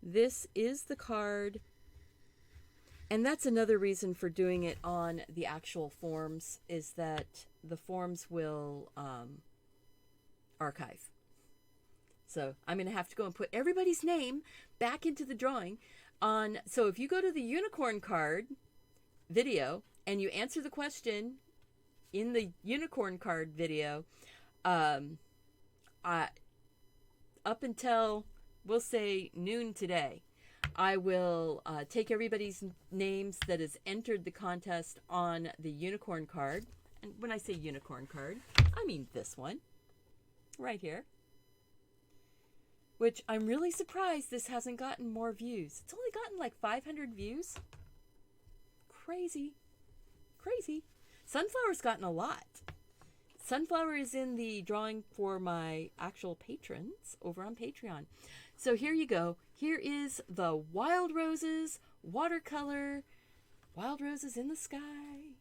A: This is the card. And that's another reason for doing it on the actual forms, is that the forms will archive. So I'm going to have to go and put everybody's name back into the drawing. So if you go to the unicorn card video and you answer the question in the unicorn card video, up until, we'll say, noon today, I will take everybody's names that has entered the contest on the unicorn card. And when I say unicorn card, I mean this one right here. Which I'm really surprised this hasn't gotten more views. It's only gotten like 500 views. Crazy. Crazy. Sunflower's gotten a lot. Sunflower is in the drawing for my actual patrons over on Patreon. So here you go. Here is the Wild Roses watercolor. Wild Roses in the Sky.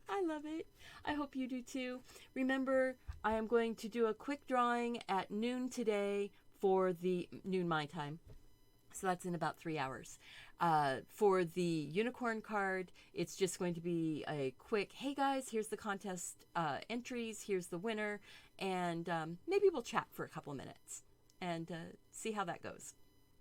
A: I love it. I hope you do too. Remember, I am going to do a quick drawing at noon today for the noon my time. So that's in about 3 hours. For the unicorn card, it's just going to be a quick, hey guys, here's the contest entries, here's the winner, and maybe we'll chat for a couple of minutes and see how that goes.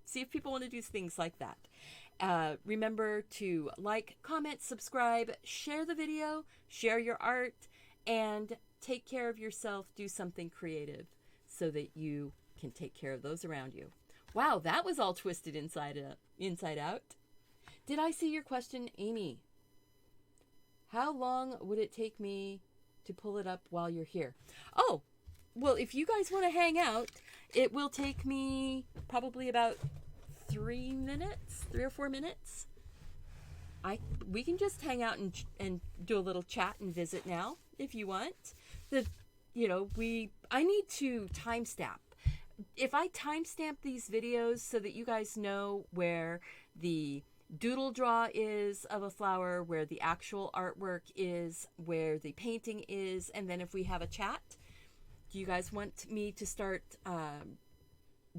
A: See if people want to do things like that. Remember to like, comment, subscribe, share the video, share your art, and take care of yourself. Do something creative so that you can take care of those around you. Wow, that was all twisted inside out. Did I see your question, Amy? How long would it take me to pull it up while you're here? Oh, well, if you guys want to hang out, it will take me probably about 3 or 4 minutes. We can just hang out and do a little chat and visit now if you want. I need to timestamp. If I timestamp these videos so that you guys know where the doodle draw is of a flower, where the actual artwork is, where the painting is, and then if we have a chat, do you guys want me to start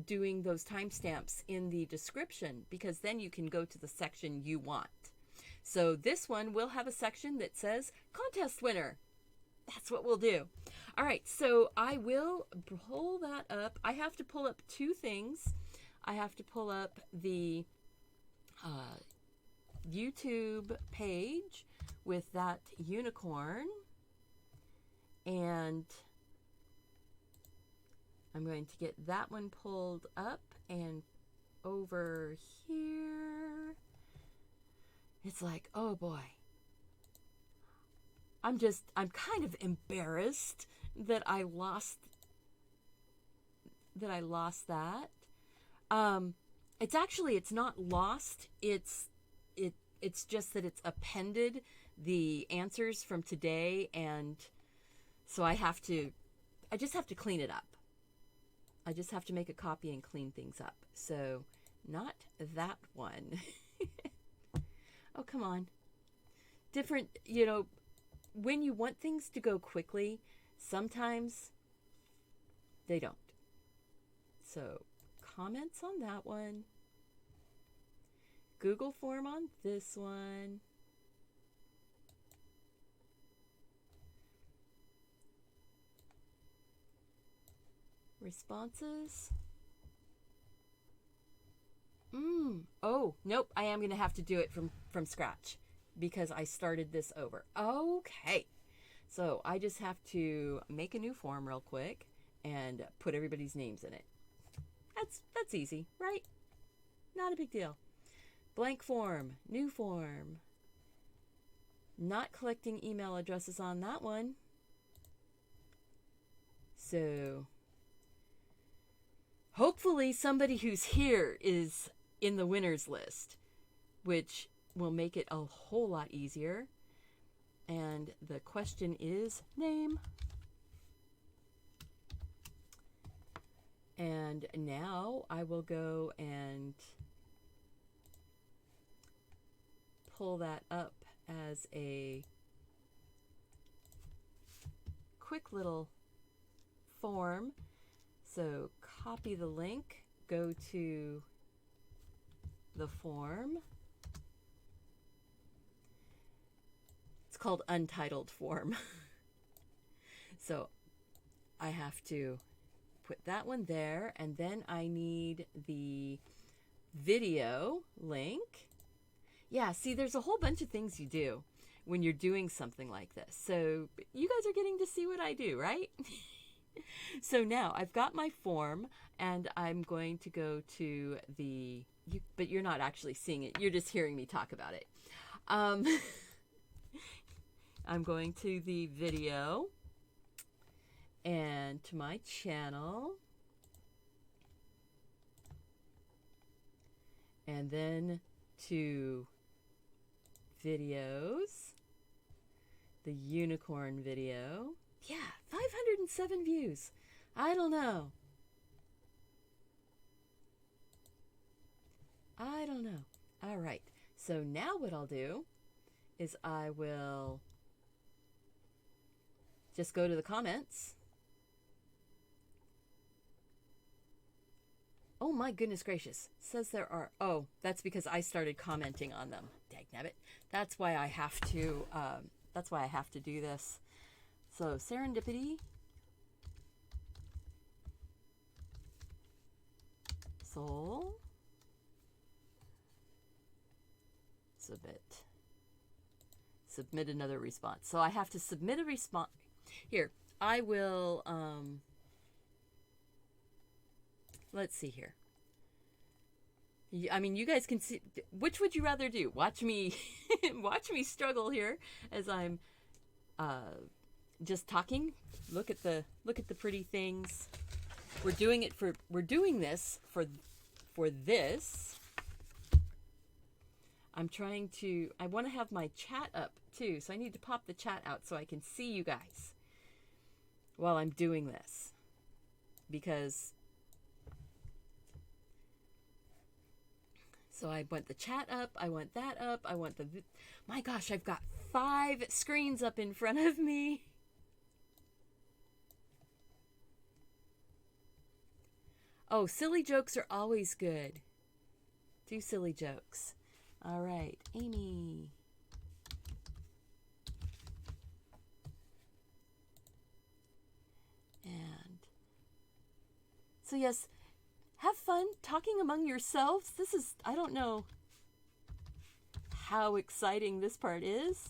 A: doing those timestamps in the description? Because then you can go to the section you want. So this one will have a section that says contest winner. That's what we'll do. All right, so I will pull that up. I have to pull up 2 things. I have to pull up the YouTube page with that unicorn. And I'm going to get that one pulled up, and over here, it's like, oh boy. I'm kind of embarrassed that I lost that. It's not lost. It's just that it's appended the answers from today, and so I just have to clean it up. I just have to make a copy and clean things up. So, not that one. Oh, come on. Different, when you want things to go quickly, sometimes they don't. So, comments on that one. Google form on this one. Responses. Oh, nope. I am going to have to do it from scratch because I started this over. Okay. So I just have to make a new form real quick and put everybody's names in it. That's easy, right? Not a big deal. Blank form, new form. Not collecting email addresses on that one. So hopefully somebody who's here is in the winners list, which will make it a whole lot easier. And the question is name. And now I will go and pull that up as a quick little form. So copy the link, go to the form. It's called untitled form. So I have to put that one there, and then I need the video link. Yeah, see, there's a whole bunch of things you do when you're doing something like this. So you guys are getting to see what I do, right? So now I've got my form, and I'm going to go to but you're not actually seeing it. You're just hearing me talk about it. I'm going to the video and to my channel, and then to videos, the unicorn video. Yeah, 507 views. I don't know. All right. So now what I'll do is I will just go to the comments. Oh my goodness gracious. It says there are, that's because I started commenting on them. Dagnabbit. That's why I have to do this. So serendipity. Soul. Submit another response. So I have to submit a response. Here, I will, let's see here. I mean, you guys can see, which would you rather do? Watch me, watch me struggle here as I'm just talking. Look at the pretty things. We're doing this for this. I want to have my chat up too, so I need to pop the chat out so I can see you guys while I'm doing this, because so I want the chat up, I want that up, I want my gosh, I've got 5 screens up in front of me. Oh, silly jokes are always good. Do silly jokes. All right, Amy. And so yes, have fun talking among yourselves. This is, I don't know how exciting this part is.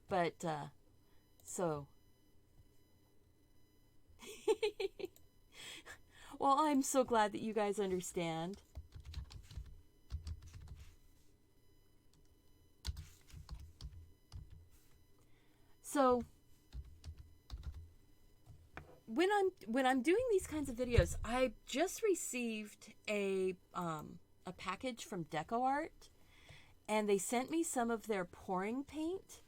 A: But, so. Well, I'm so glad that you guys understand. So, when I'm doing these kinds of videos, I just received a package from DecoArt, and they sent me some of their pouring paint,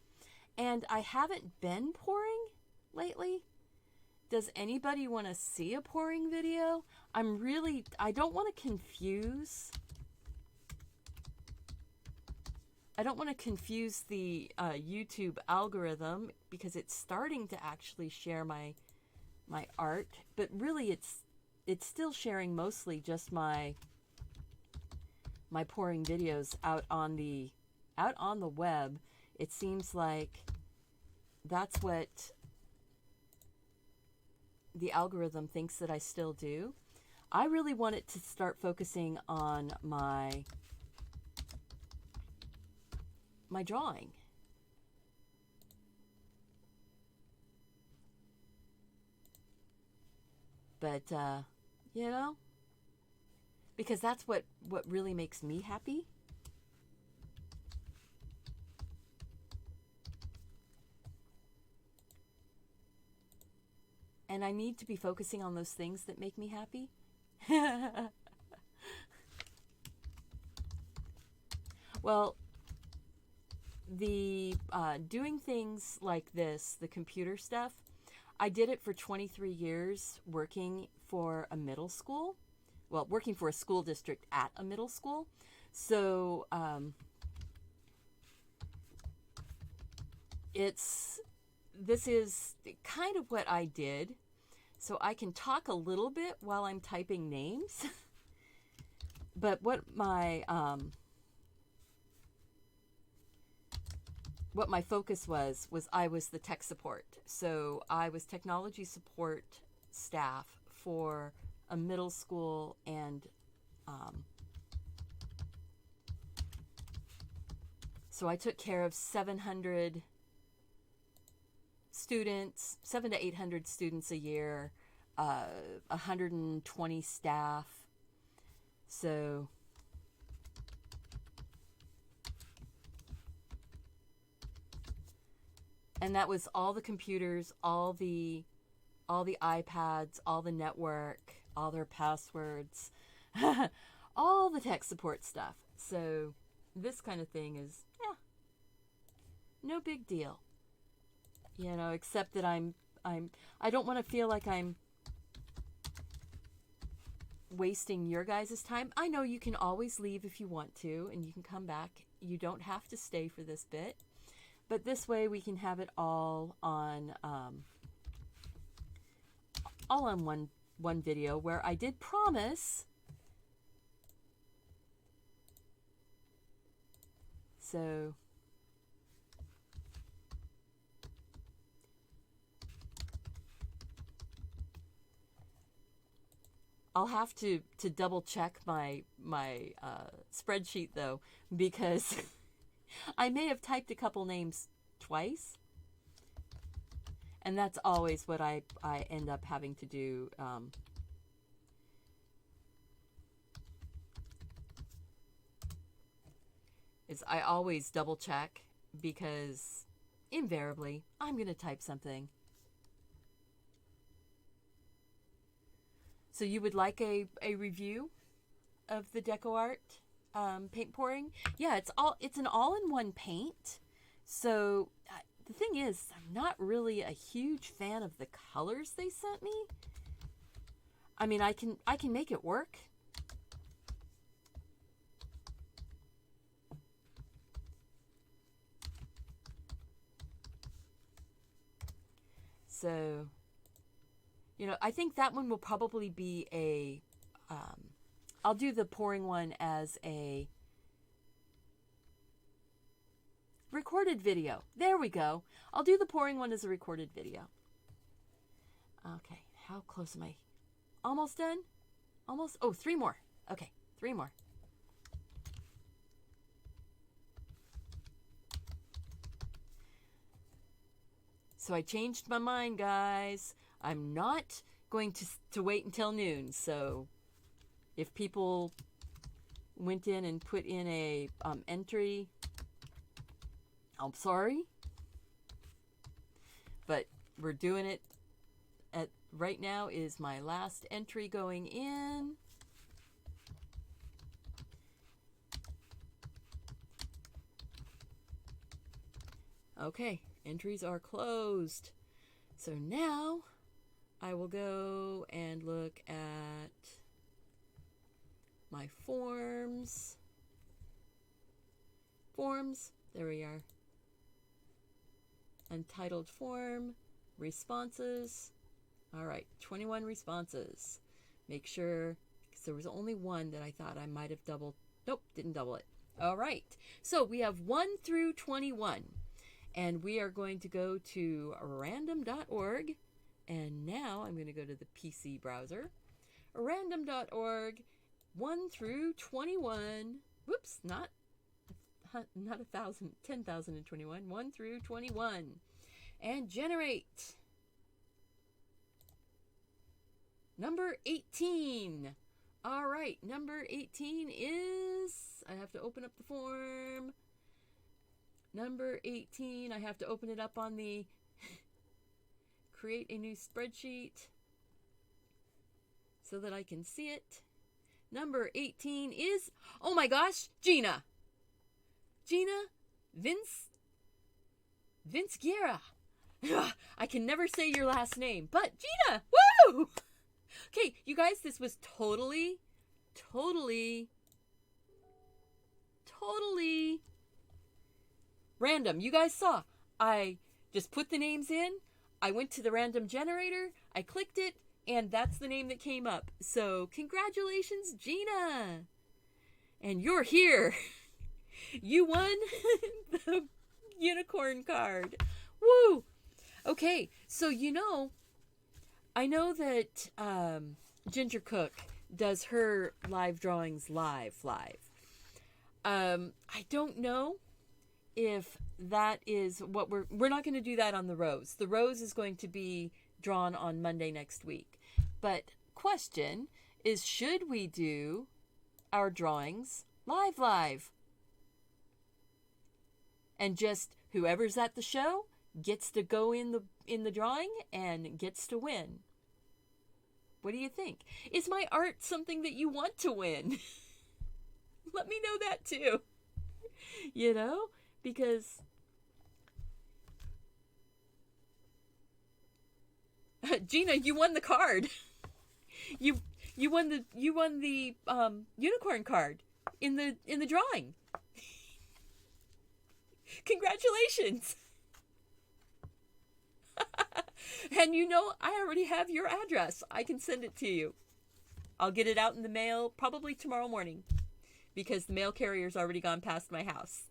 A: and I haven't been pouring lately. Does anybody want to see a pouring video? I don't want to confuse. I don't want to confuse the YouTube algorithm, because it's starting to actually share my art, but really it's still sharing mostly just my pouring videos out on the web. It seems like that's what the algorithm thinks that I still do. I really want it to start focusing on my drawing. But you know, because that's what really makes me happy. And I need to be focusing on those things that make me happy. Well, the doing things like this, the computer stuff, I did it for 23 years working for a middle school. Well, working for a school district at a middle school. So this is kind of what I did. So I can talk a little bit while I'm typing names. But what my focus was I was the tech support. So I was technology support staff for a middle school, and so I took care of 700 students, 700 to 800 students a year, 120 staff. So and that was all the computers, all the iPads, all the network, all their passwords, all the tech support stuff. So this kind of thing is, no big deal. You know, except that I don't want to feel like I'm wasting your guys' time. I know you can always leave if you want to, and you can come back. You don't have to stay for this bit. But this way we can have it all on one video, where I did promise. So I'll have to double check my spreadsheet though, because I may have typed a couple names twice, and that's always what I end up having to do. Is I always double check, because invariably I'm going to type something. So you would like a review of the DecoArt paint pouring? Yeah, it's an all-in-one paint. So the thing is, I'm not really a huge fan of the colors they sent me. I mean, I can make it work. So, you know, I think that one will probably be a, I'll do the pouring one as a recorded video. There we go. I'll do the pouring one as a recorded video. Okay, how close am I? Almost done? Almost? Oh, 3 more. Okay, 3 more. So I changed my mind, guys. I'm not going to wait until noon. So if people went in and put in a entry, I'm sorry, but we're doing it at right now is my last entry going in. Okay, entries are closed. So now I will go and look at my forms. There we are. Untitled form, responses. All right, 21 responses. Make sure, because there was only one that I thought I might have doubled. Nope, didn't double it. All right, so we have 1 through 21. And we are going to go to random.org. And now I'm going to go to the PC browser. Random.org, 1 through 21. Whoops, not 1,000, 10,021. 1 through 21. And generate. Number 18. All right, number 18 is, I have to open up the form. Number 18, I have to open it up on the create a new spreadsheet so that I can see it. Number 18 is, oh my gosh, Gina Vince Guerra. I can never say your last name, but Gina, woo! Okay, you guys, this was totally random. You guys saw, I just put the names in, I went to the random generator, I clicked it, and that's the name that came up. So congratulations, Gina. And you're here. You won the unicorn card. Woo! Okay, so I know that Ginger Cook does her live drawings live. I don't know if that is what we're not going to do that on the rose. The rose is going to be drawn on Monday next week. But question is, should we do our drawings live? And just whoever's at the show gets to go in the drawing and gets to win. What do you think? Is my art something that you want to win? Let me know that too. Because Gina, you won the card. You won the unicorn card in the drawing. Congratulations. And I already have your address. I can send it to you. I'll get it out in the mail probably tomorrow morning because the mail carrier's already gone past my house.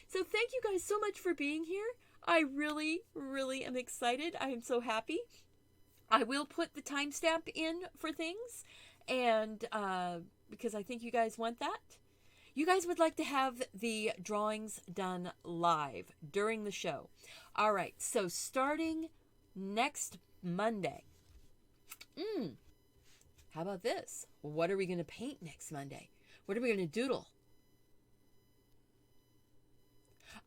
A: So thank you guys so much for being here. I really, really am excited. I am so happy. I will put the timestamp in for things, and because I think you guys want that. You guys would like to have the drawings done live during the show. All right, so starting next Monday. How about this? What are we going to paint next Monday? What are we going to doodle?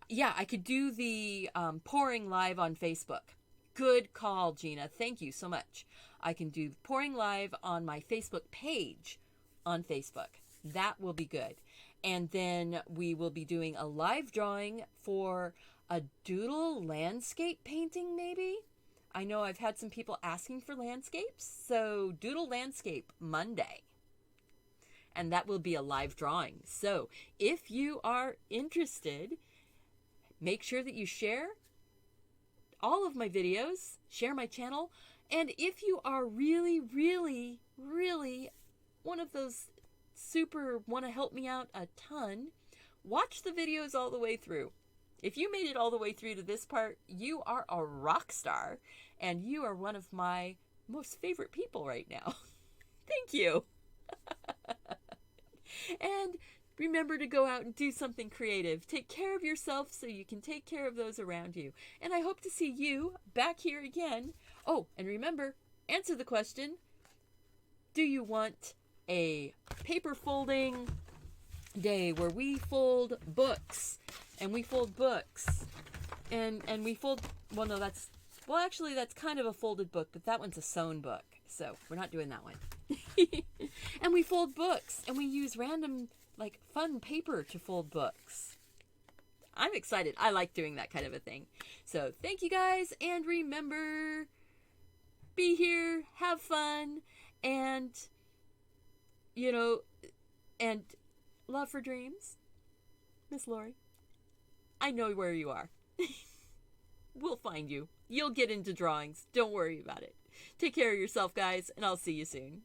A: Yeah, I could do the pouring live on Facebook. Good call, Gina. Thank you so much. I can do pouring live on my Facebook page on Facebook. That will be good. And then we will be doing a live drawing for a doodle landscape painting, maybe. I know I've had some people asking for landscapes. So doodle landscape Monday. And that will be a live drawing. So if you are interested, make sure that you share all of my videos, share my channel. And if you are really, really, really one of those super want to help me out a ton, watch the videos all the way through. If you made it all the way through to this part, you are a rock star, and you are one of my most favorite people right now. Thank you. And remember to go out and do something creative. Take care of yourself so you can take care of those around you. And I hope to see you back here again. Oh, and remember, answer the question, do you want a paper folding day where we fold books and we fold books and we fold, well, no, that's Well, actually, that's kind of a folded book, but that one's a sewn book, so we're not doing that one. And we fold books, and we use random, like, fun paper to fold books. I'm excited. I like doing that kind of a thing. So thank you guys, and remember, be here, have fun, and, you know, and love for dreams. Miss Lori, I know where you are. We'll find you. You'll get into drawings. Don't worry about it. Take care of yourself, guys, and I'll see you soon.